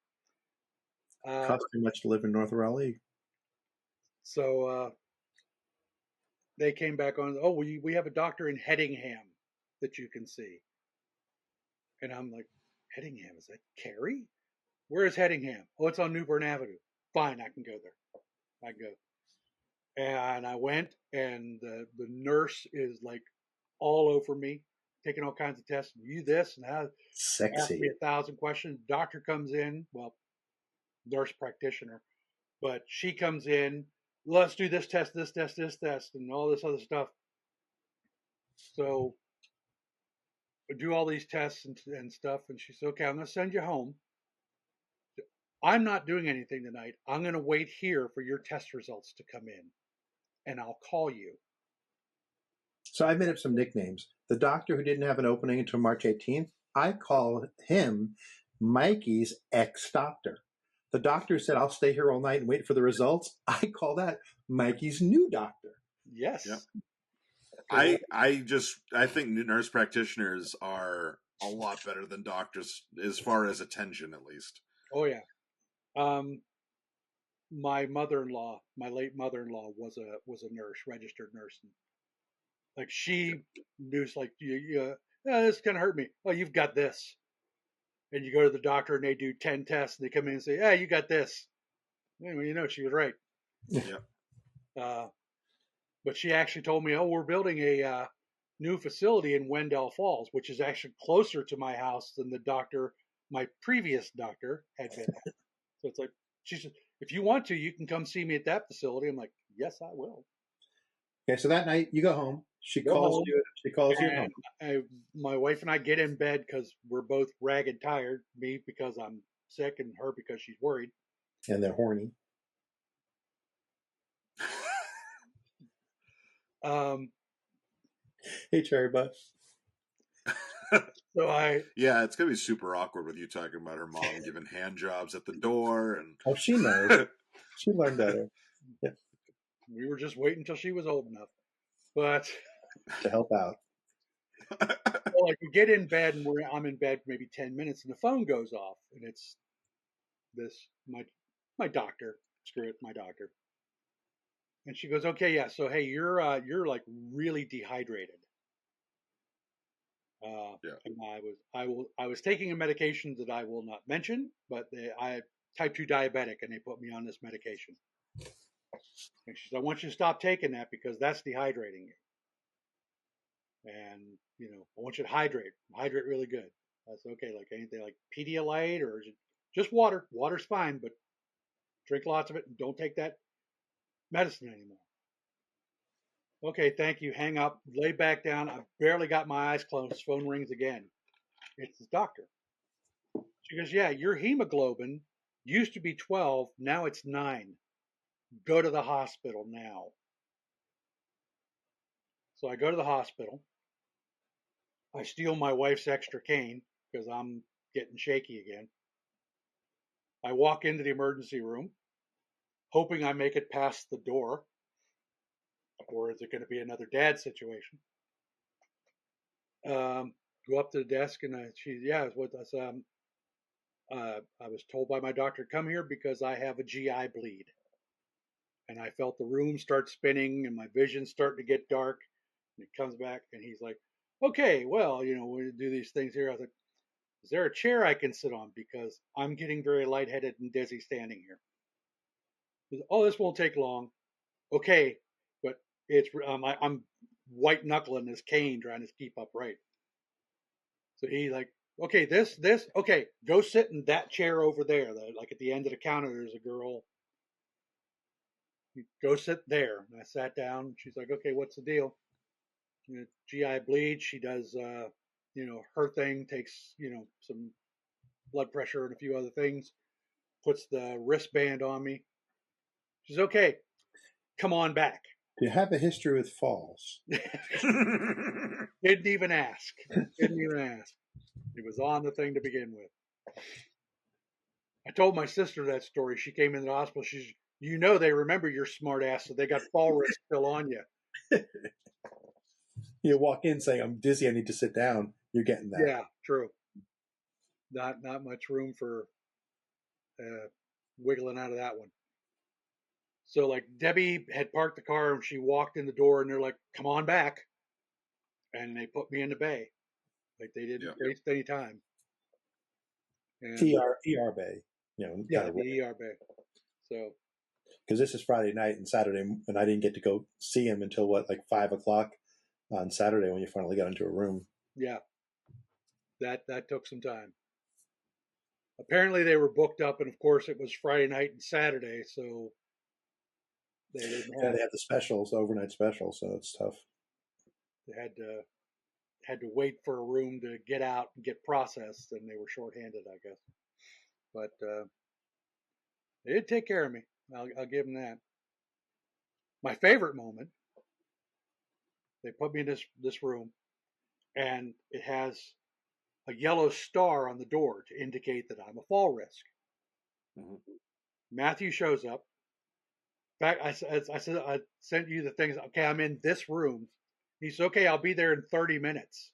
Costs too much to live in North Raleigh. So they came back on, oh, we have a doctor in Headingham that you can see. And I'm like, Headingham, is that Cary? Where is Headingham? Oh, it's on New Bern Avenue. Fine, I can go there. I go. And I went, and the nurse is like all over me, taking all kinds of tests. You this and that. Sexy. Ask me 1,000 questions. Doctor comes in, well, nurse practitioner, but she comes in. Let's do this test, and all this other stuff. So I do all these tests and stuff, and she said, okay, I'm going to send you home. I'm not doing anything tonight. I'm going to wait here for your test results to come in, and I'll call you. So I made up some nicknames. The doctor who didn't have an opening until March 18th, I call him Mikey's ex-doctor. The doctor said, I'll stay here all night and wait for the results. I call that Mikey's new doctor. Yes. Yep. I think nurse practitioners are a lot better than doctors as far as attention, at least. Oh yeah. My mother-in-law, my late mother-in-law, was a nurse, registered nurse. And, like she knew, like this kind of hurt me. Oh, you've got this, and you go to the doctor and they do 10 tests and they come in and say, "Yeah, you got this." Anyway, she was right. Yeah. But she actually told me, "Oh, we're building a new facility in Wendell Falls, which is actually closer to my house than the doctor, my previous doctor, had been at." So it's like, she said, "If you want to, you can come see me at that facility." I'm like, "Yes, I will." Okay, so that night you go home. She calls you. She calls you at home. My wife and I get in bed because we're both ragged tired. Me because I'm sick, and her because she's worried. And they're horny. Hey, Cherry Butt. So yeah, it's gonna be super awkward with you talking about her mom giving hand jobs at the door, and oh, she knows. She learned better. Yeah. We were just waiting until she was old enough, but to help out. Well, like we get in bed and I'm in bed for maybe 10 minutes, and the phone goes off, and it's my doctor. Screw it, my doctor. And she goes, "Okay, yeah. So hey, you're like really dehydrated." Yeah. And I was taking a medication that I will not mention, but I type 2 diabetic, and they put me on this medication. And she said, "I want you to stop taking that because that's dehydrating you. And I want you to hydrate really good." That's okay. Like anything like Pedialyte or just water. Water's fine, but drink lots of it and don't take that medicine anymore. Okay, thank you. Hang up, lay back down. I barely got my eyes closed. Phone rings again. It's the doctor. She goes, "Yeah, your hemoglobin used to be 12. Now it's 9. Go to the hospital now." So I go to the hospital. I steal my wife's extra cane because I'm getting shaky again. I walk into the emergency room, hoping I make it past the door. Or is it going to be another dad situation? Go up to the desk and I was told by my doctor, "Come here because I have a GI bleed." And I felt the room start spinning and my vision's starting to get dark. And it comes back and he's like, "Okay, well, we do these things here." I was like, "Is there a chair I can sit on? Because I'm getting very lightheaded and dizzy standing here." He goes, "Oh, this won't take long." Okay, but I'm white knuckling this cane trying to keep upright. So he's like, "Okay, this, okay, go sit in that chair over there. Like at the end of the counter, there's a girl. Go sit there." And I sat down. She's like, "Okay, what's the deal?" GI bleed. She does, her thing, takes, some blood pressure and a few other things, puts the wristband on me. She's okay. Come on back. Do you have a history with falls? Didn't even ask. Didn't even ask. It was on the thing to begin with. I told my sister that story. She came into the hospital. She's, they remember your smart ass, so they got fall risk still on you. You walk in saying, "I'm dizzy, I need to sit down." You're getting that. Yeah, true. Not much room for wiggling out of that one. So like Debbie had parked the car and she walked in the door and they're like, "Come on back," and they put me in the bay. Like they didn't waste any time. And, ER bay. Yeah, the ER bay. So because this is Friday night and Saturday, and I didn't get to go see him until like 5:00 on Saturday when you finally got into a room. Yeah, that took some time. Apparently they were booked up, and of course it was Friday night and Saturday, so they didn't have. They have the specials, overnight specials, so it's tough. They had to wait for a room to get out and get processed, and they were shorthanded, I guess. But They did take care of me. I'll give them that. My favorite moment, they put me in this room, and it has a yellow star on the door to indicate that I'm a fall risk. Mm-hmm. Matthew shows up. In fact, I said I sent you the things. Okay, I'm in this room. He said, okay, I'll be there in 30 minutes.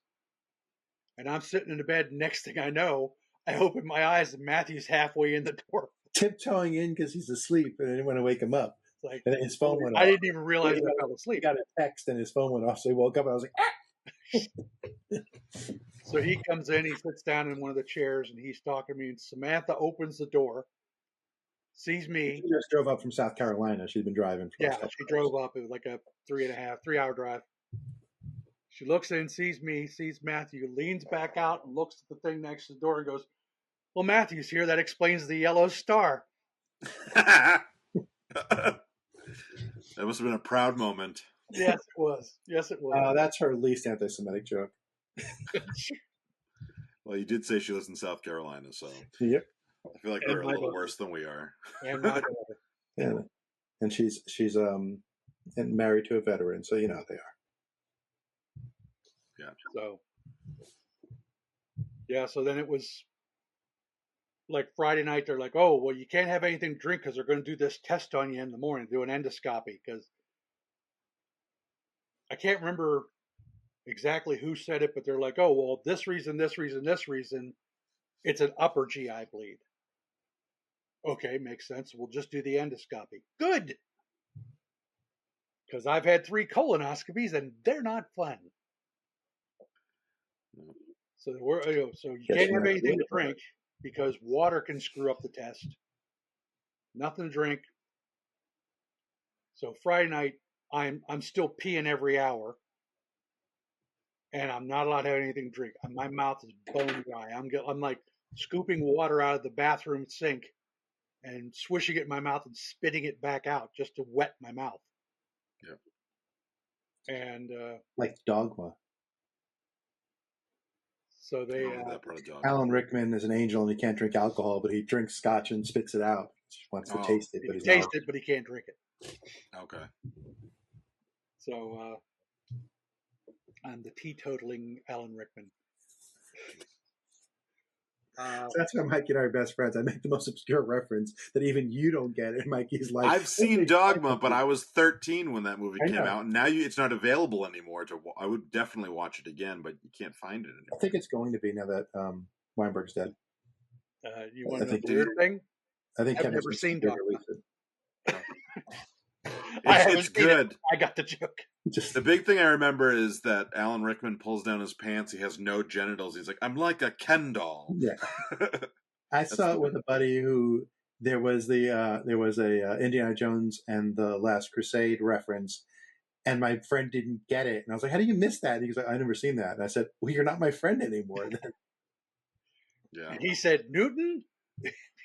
And I'm sitting in the bed. Next thing I know, I open my eyes and Matthew's halfway in the door. Tiptoeing in because he's asleep and I didn't want to wake him up. Like, and his phone went off. I didn't even realize I fell asleep. He got a text and his phone went off. So he woke up and I was like, ah! So he comes in, he sits down in one of the chairs and he's talking to me. And Samantha opens the door, sees me. She just drove up from South Carolina. She'd been driving. Yeah, she drove up. It was like a 3.5-3 hour drive. She looks in, sees me, sees Matthew, leans back out and looks at the thing next to the door and goes, well, Matthew's here. That explains the yellow star. That must have been a proud moment. Yes, it was. Yes, it was. That's her least anti-Semitic joke. Well, you did say she lives in South Carolina, so yep. I feel like they're a little worse than we are. And my daughter. Yeah. And she's and married to a veteran, so you know how they are. Yeah. So then it was like Friday night. They're like, "Oh, well, you can't have anything to drink because they're going to do this test on you in the morning, do an endoscopy." Because I can't remember exactly who said it, but they're like, "Oh, well, this reason, it's an upper GI bleed." Okay, makes sense. We'll just do the endoscopy. Good, because I've had 3 colonoscopies and they're not fun. So you can't have anything to drink because water can screw up the test. Nothing to drink. So Friday night, I'm still peeing every hour, and I'm not allowed to have anything to drink. My mouth is bone dry. I'm like scooping water out of the bathroom sink and swishing it in my mouth and spitting it back out just to wet my mouth. Yeah. And like dogma. So they Alan Rickman is an angel and he can't drink alcohol, but he drinks scotch and spits it out. He wants to taste it, but but he can't drink it. Okay. So I'm the teetotaling Alan Rickman. So that's why Mikey and I are best friends. I make the most obscure reference that even you don't get in Mikey's life. I've seen Dogma, but I was 13 when that movie came out, and now it's not available anymore. I would definitely watch it again, but you can't find it anymore. I think it's going to be now that Weinberg's dead. You want to know the weird thing? I think I've never seen Dogma. It's good. I got the joke. The big thing I remember is that Alan Rickman pulls down his pants. He has no genitals. He's like, I'm like a Ken doll. Yeah. I saw it with a buddy who there was a Indiana Jones and the Last Crusade reference, and my friend didn't get it. And I was like, how do you miss that? And he was like, I've never seen that. And I said, well, you're not my friend anymore. Yeah. And he said, Newton?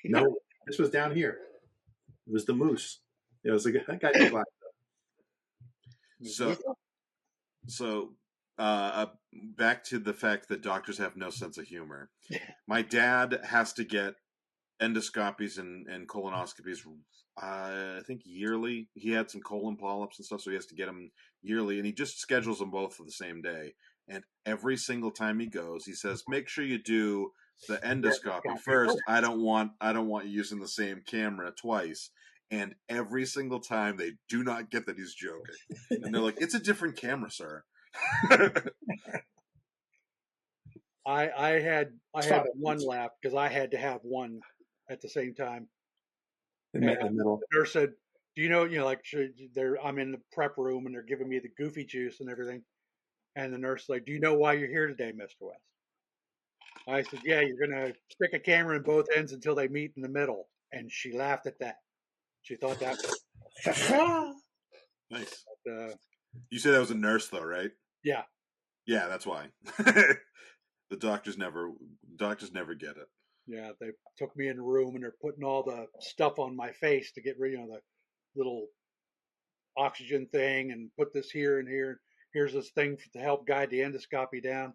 No, this was down here. It was the moose. It was that guy did black stuff. So back to the fact that doctors have no sense of humor. My dad has to get endoscopies and colonoscopies, I think yearly. He had some colon polyps and stuff, so he has to get them yearly, and he just schedules them both for the same day. And every single time he goes, he says, "Make sure you do the endoscopy first. I don't want you using the same camera twice." And every single time they do not get that he's joking. And they're like, it's a different camera, sir. I had one laugh because I had to have one at the same time. In the middle. The nurse said, do you know, like I'm in the prep room and they're giving me the goofy juice and everything. And the nurse is like, do you know why you're here today, Mr. West? I said, yeah, you're going to stick a camera in both ends until they meet in the middle. And she laughed at that. She thought that was nice. But, you said that was a nurse, though, right? Yeah. Yeah, that's why. The doctors never get it. Yeah, they took me in the room and they're putting all the stuff on my face to get rid of the little oxygen thing and put this here and here. Here's this thing to help guide the endoscopy down.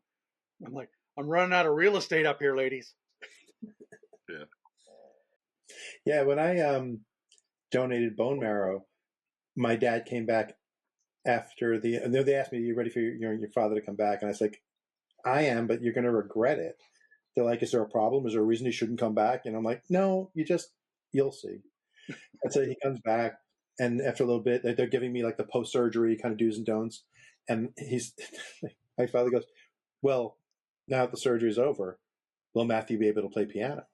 I'm like, I'm running out of real estate up here, ladies. Yeah. Yeah, when I donated bone marrow, my dad came back after and they asked me, "Are you ready for your father to come back?" And I was like, "I am, but you're going to regret it." They're like, "Is there a problem? Is there a reason he shouldn't come back?" And I'm like, "No, you'll see." And so he comes back, and after a little bit, they're giving me like the post surgery kind of do's and don'ts, and my father goes, "Well, now that the surgery's over, will Matthew be able to play piano?"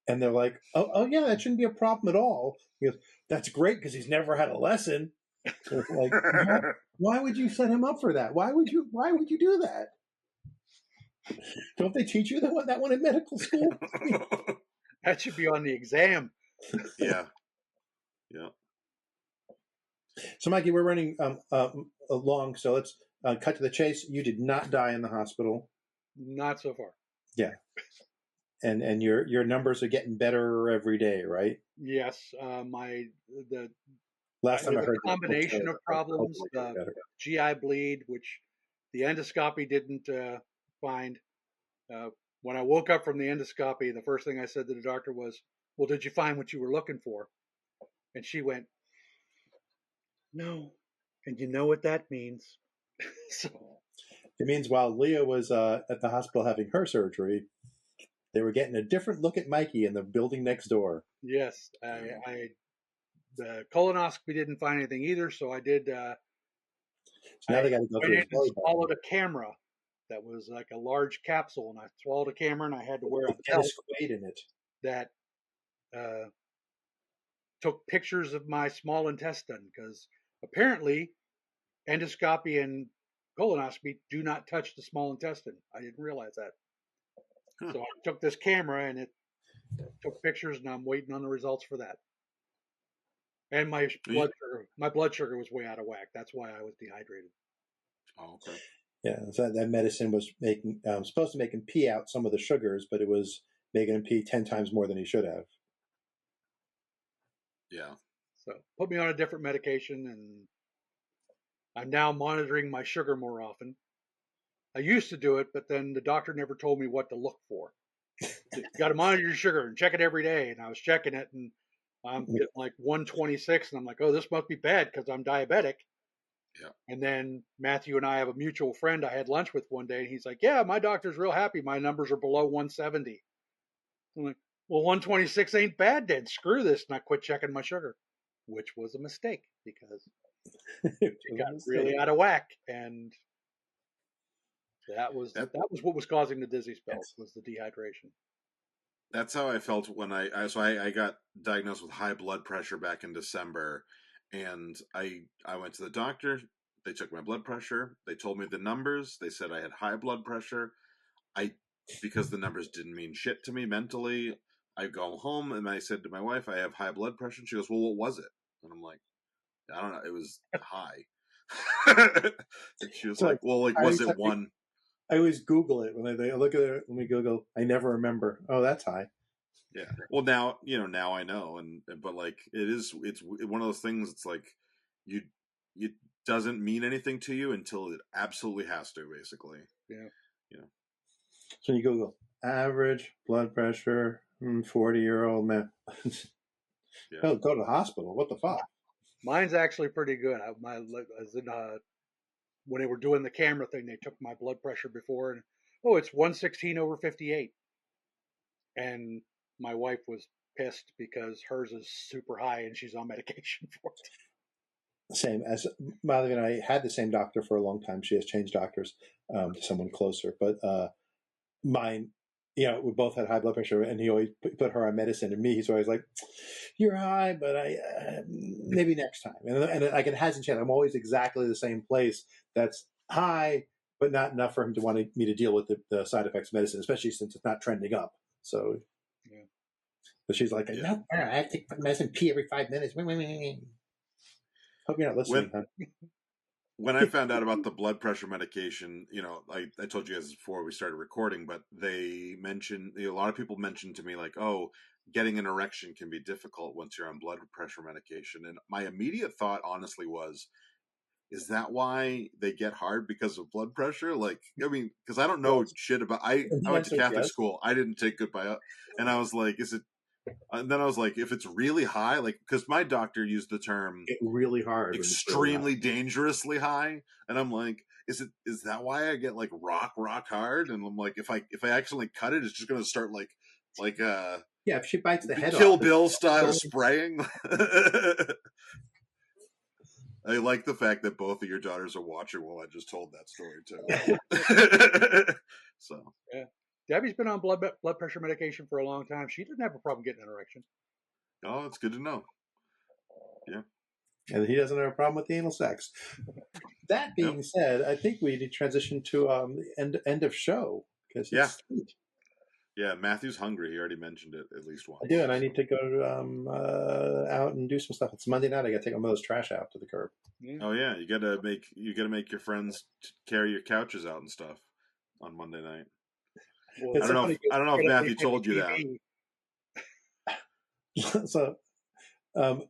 And they're like, "Oh yeah, that shouldn't be a problem at all." He goes, "That's great because he's never had a lesson." So it's like, why would you set him up for that? Why would you do that? Don't they teach you that one in medical school? That should be on the exam. Yeah. So, Mikey, we're running along, so let's cut to the chase. You did not die in the hospital. Not so far. Yeah. And your numbers are getting better every day, right? Yes. Last time I heard a combination of problems. The GI bleed, which the endoscopy didn't find. When I woke up from the endoscopy, the first thing I said to the doctor was, "Well, did you find what you were looking for?" And she went, "No." And you know what that means. So it means while Leah was at the hospital having her surgery, they were getting a different look at Mikey in the building next door. Yes, the colonoscopy didn't find anything either, so I did. So now they got to go through. I swallowed a camera that was like a large capsule, and I swallowed a camera, and I had to wear a belt in it that took pictures of my small intestine, because apparently endoscopy and colonoscopy do not touch the small intestine. I didn't realize that. Huh. So I took this camera and it took pictures, and I'm waiting on the results for that. And my blood sugar was way out of whack. That's why I was dehydrated. Oh, okay. Yeah, so that medicine was making supposed to make him pee out some of the sugars, but it was making him pee 10 times more than he should have. Yeah. So put me on a different medication, and I'm now monitoring my sugar more often. I used to do it, but then the doctor never told me what to look for. You got to monitor your sugar and check it every day. And I was checking it, and I'm getting like 126, and I'm like, "Oh, this must be bad because I'm diabetic." Yeah. And then Matthew and I have a mutual friend I had lunch with one day, and he's like, "Yeah, my doctor's real happy. My numbers are below 170. I'm like, "Well, 126 ain't bad then. Screw this." And I quit checking my sugar, which was a mistake because it got really out of whack. And that was what was causing the dizzy spells, was the dehydration. That's how I felt when I got diagnosed with high blood pressure back in December, and I went to the doctor. They took my blood pressure. They told me the numbers. They said I had high blood pressure. Because the numbers didn't mean shit to me mentally, I go home and I said to my wife, "I have high blood pressure." And she goes, "Well, what was it?" And I'm like, "I don't know. It was high." And she was like, "Well, was it one?" I always Google it when I look at it. When we Google, I never remember. Oh, that's high. Yeah. Well, now I know, but it's one of those things. It's like it doesn't mean anything to you until it absolutely has to, basically. Yeah. So you Google average blood pressure, 40-year-old man. Yeah. Oh, go to the hospital. What the fuck? Mine's actually pretty good. When they were doing the camera thing, they took my blood pressure before, and it's 116/58. And my wife was pissed because hers is super high and she's on medication for it. Same as Molly and I had the same doctor for a long time. She has changed doctors to someone closer, but mine, we both had high blood pressure, and he always put her on medicine. And me, he's always like, "You're high, but maybe next time." And it hasn't changed. I'm always exactly the same place. That's high, but not enough for him to want me to deal with the side effects of medicine, especially since it's not trending up. So, yeah. But she's like, "No, I have to take medicine, pee every 5 minutes." Hope you're not listening, huh? When I found out about the blood pressure medication, I told you guys before we started recording, but they mentioned, a lot of people mentioned to me like, "Oh, getting an erection can be difficult once you're on blood pressure medication." And my immediate thought, honestly, was, is that why they get hard, because of blood pressure? Because I don't know shit about. I went to Catholic school. I didn't take good bio, and I was like, is it And then I was like, if it's really high, like, because my doctor used the term really hard, extremely dangerously high, and I'm like, is that why I get like rock hard? And I'm like, if I accidentally cut it, it's just gonna start like if she bites the head Kill off, Bill style spraying. I like the fact that both of your daughters are watching while I just told that story too. So yeah, Debbie's been on blood pressure medication for a long time. She doesn't have a problem getting an erection. Oh, it's good to know. Yeah. And he doesn't have a problem with the anal sex. That being said, I think we need to transition to the end of show because it's sweet. Yeah, Matthew's hungry. He already mentioned it at least once. I do, and I need to go out and do some stuff. It's Monday night. I got to take one of those trash out to the curb. Oh yeah, you gotta make your friends carry your couches out and stuff on Monday night. Well, I don't know if Matthew told you that. So,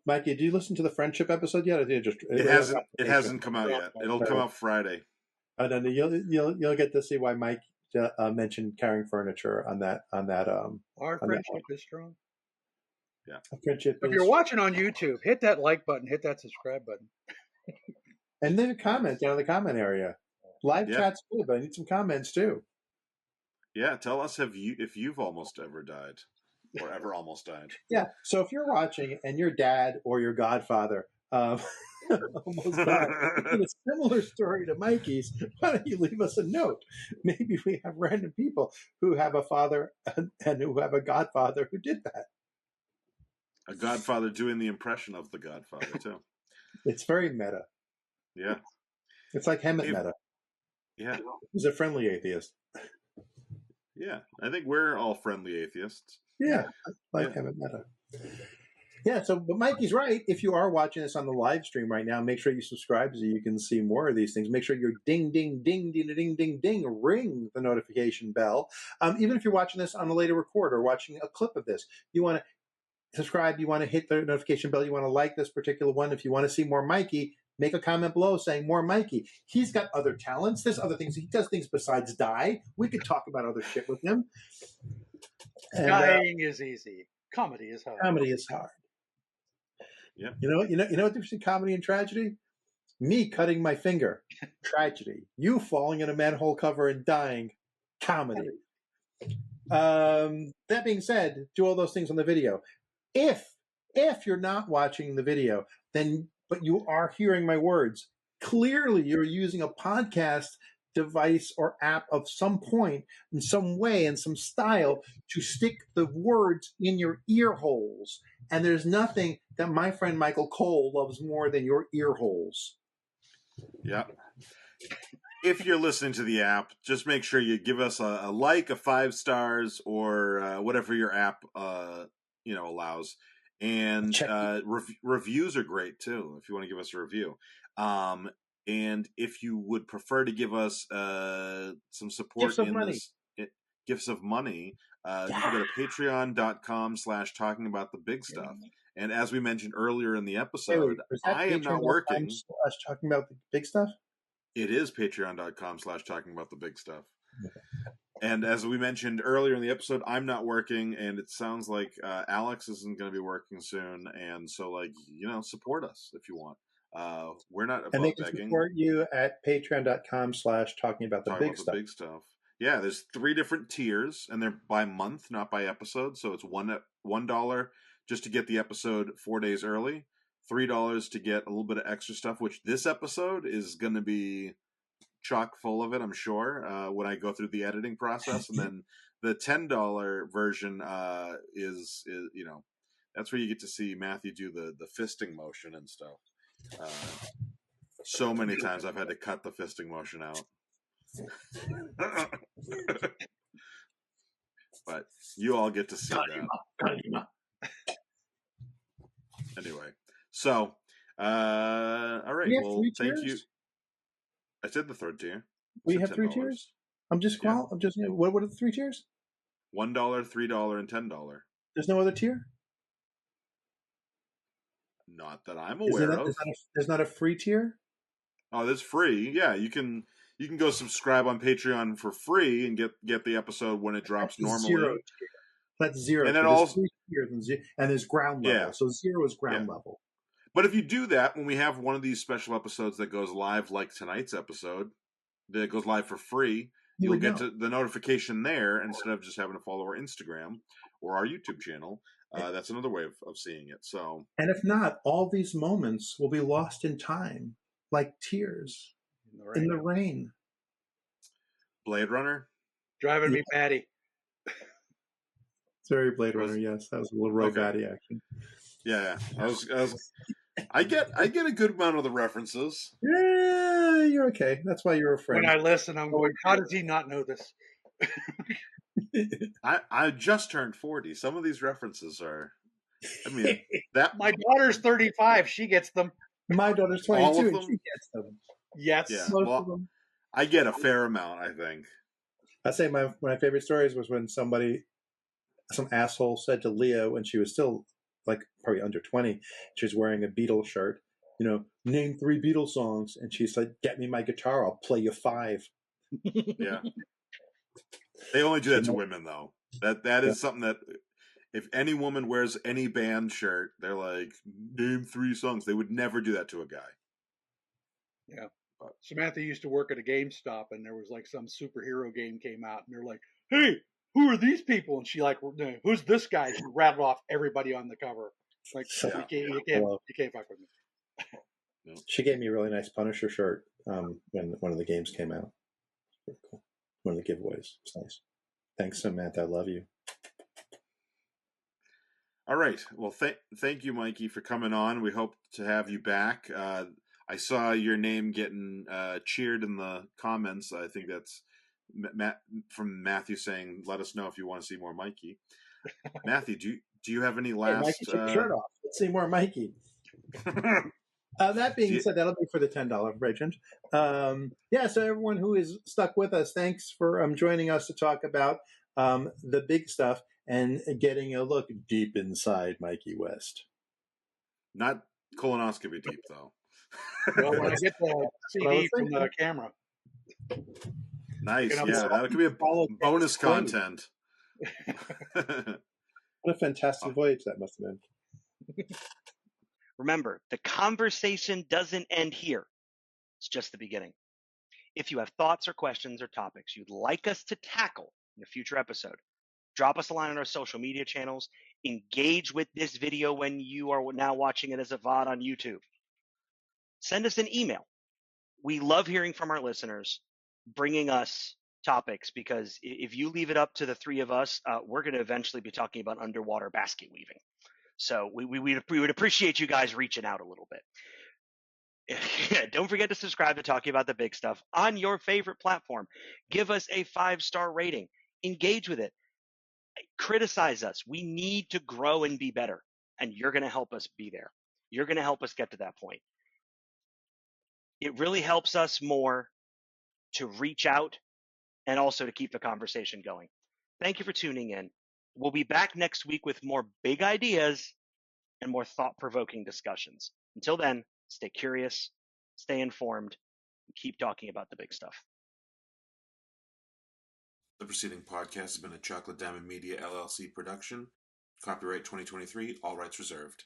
Mikey, did you listen to the friendship episode yet? Or did it hasn't come out yet. It'll come out Friday. And then you'll get to see why Mike mentioned carrying furniture on that. Our friendship is strong. Yeah, friendship. If you're watching on YouTube, hit that like button, hit that subscribe button, and then comment down in the comment area. Live chat's good, but I need some comments too. Yeah, tell us if you've almost ever died or ever almost died. Yeah, so if you're watching and your dad or your godfather almost died, in a similar story to Mikey's, why don't you leave us a note? Maybe we have random people who have a father and who have a godfather who did that. A godfather doing the impression of the Godfather too. It's very meta. Yeah, it's like Hammett meta. Yeah, he's a friendly atheist. Yeah, I think we're all friendly atheists. Yeah, like Hammett meta. Yeah, but Mikey's right. If you are watching this on the live stream right now, make sure you subscribe so you can see more of these things. Make sure you ding, ding, ding, ding, ding, ding, ding, ring the notification bell. Even if you're watching this on a later record or watching a clip of this, you want to subscribe, you want to hit the notification bell, you want to like this particular one. If you want to see more Mikey, make a comment below saying more Mikey. He's got other talents. There's other things. He does things besides die. We could talk about other shit with him. And, dying is easy. Comedy is hard. Comedy is hard. Yeah. You know what the difference between comedy and tragedy? Me cutting my finger, tragedy. You falling in a manhole cover and dying, comedy. That being said, do all those things on the video. If you're not watching the video, but you are hearing my words, clearly you're using a podcast device or app of some point, in some way, in some style, to stick the words in your ear holes. And there's nothing that my friend Michael Cole loves more than your ear holes. Yeah. If you're listening to the app, just make sure you give us a like, a 5 stars, or whatever your app allows. And reviews are great too, if you want to give us a review. And if you would prefer to give us some support gifts of money, you can go to patreon.com/talkingaboutthebigstuff. And as we mentioned earlier in the episode, I am not working. Talking about the big stuff? It is patreon.com/talkingaboutthebigstuff. And as we mentioned earlier in the episode, I'm not working, and it sounds like Alex isn't going to be working soon. And so, support us if you want. We're not above begging. And they can support you at patreon.com/talkingaboutthebigstuff. Big stuff. Yeah, there's 3 different tiers, and they're by month, not by episode. So it's $1 just to get the episode 4 days early, $3 to get a little bit of extra stuff, which this episode is going to be chock full of it, I'm sure, when I go through the editing process. And then the $10 version is that's where you get to see Matthew do the fisting motion and stuff. So many times I've had to cut the fisting motion out. But you all get to see that. Anyway, so all right. Well, thank you. I said the third tier. We have $10. 3 tiers. What are the 3 tiers? $1, $3, and $10. There's no other tier. Not that I'm aware of. There's not a free tier. Oh, that's free. Yeah, you can go subscribe on Patreon for free and get the episode when it drops normally. That's zero. And then there's also, 3 tiers and zero, and there's ground level. yeah, So zero is ground yeah. level. But if you do that, when we have one of these special episodes that goes live, like tonight's episode, that goes live for free, you'll get to the notification there instead of just having to follow our Instagram or our YouTube channel. That's another way of seeing it. So, and if not, all these moments will be lost in time, like tears in the rain. Blade Runner, driving me batty. It's very Blade Runner. Yes, that was a little Roy Batty action. Yeah, I get a good amount of the references. Yeah, you're okay. That's why you're a friend. When I listen, I'm going, how does he not know this? I just turned 40. Some of these references are, I mean, that my daughter's 35. She gets them. My daughter's 22 and she gets them. Yes. Yeah. Most of them. I get a fair amount, I think. I say my favorite stories was when some asshole said to Leah when she was still like probably under 20, she was wearing a Beatles shirt, name 3 Beatles songs. And she said, get me my guitar, I'll play you 5. Yeah. They only do that to women, though. That is something that if any woman wears any band shirt, they're like, name 3 songs. They would never do that to a guy. Yeah. Samantha used to work at a GameStop, and there was like some superhero game came out, and they're like, hey, who are these people? And she like, who's this guy? She rattled off everybody on the cover. Like, you can't fuck with me. She gave me a really nice Punisher shirt when one of the games came out. Pretty cool. One of the giveaways. It's nice. Thanks, Samantha. I love you. All right. Well, thank you, Mikey, for coming on. We hope to have you back. I saw your name getting cheered in the comments. I think that's from Matthew saying, "Let us know if you want to see more Mikey." Matthew, do you have any last? Hey, Mikey, take your shirt off. Let's see more Mikey. That being said, that'll be for the $10 regent. So everyone who is stuck with us, thanks for joining us to talk about the big stuff and getting a look deep inside Mikey West. Not colonoscopy deep, though. Well, when I get the CD from the camera. Nice. Yeah, that could be a bonus content. What a fantastic voyage that must have been. Remember, the conversation doesn't end here. It's just the beginning. If you have thoughts or questions or topics you'd like us to tackle in a future episode, drop us a line on our social media channels. Engage with this video when you are now watching it as a VOD on YouTube. Send us an email. We love hearing from our listeners, bringing us topics, because if you leave it up to the 3 of us, we're going to eventually be talking about underwater basket weaving. So we would appreciate you guys reaching out a little bit. Don't forget to subscribe to Talking About the Big Stuff on your favorite platform. Give us a 5-star rating. Engage with it. Criticize us. We need to grow and be better, and you're going to help us be there. You're going to help us get to that point. It really helps us more to reach out and also to keep the conversation going. Thank you for tuning in. We'll be back next week with more big ideas and more thought-provoking discussions. Until then, stay curious, stay informed, and keep talking about the big stuff. The preceding podcast has been a Chocolate Diamond Media LLC production. Copyright 2023, all rights reserved.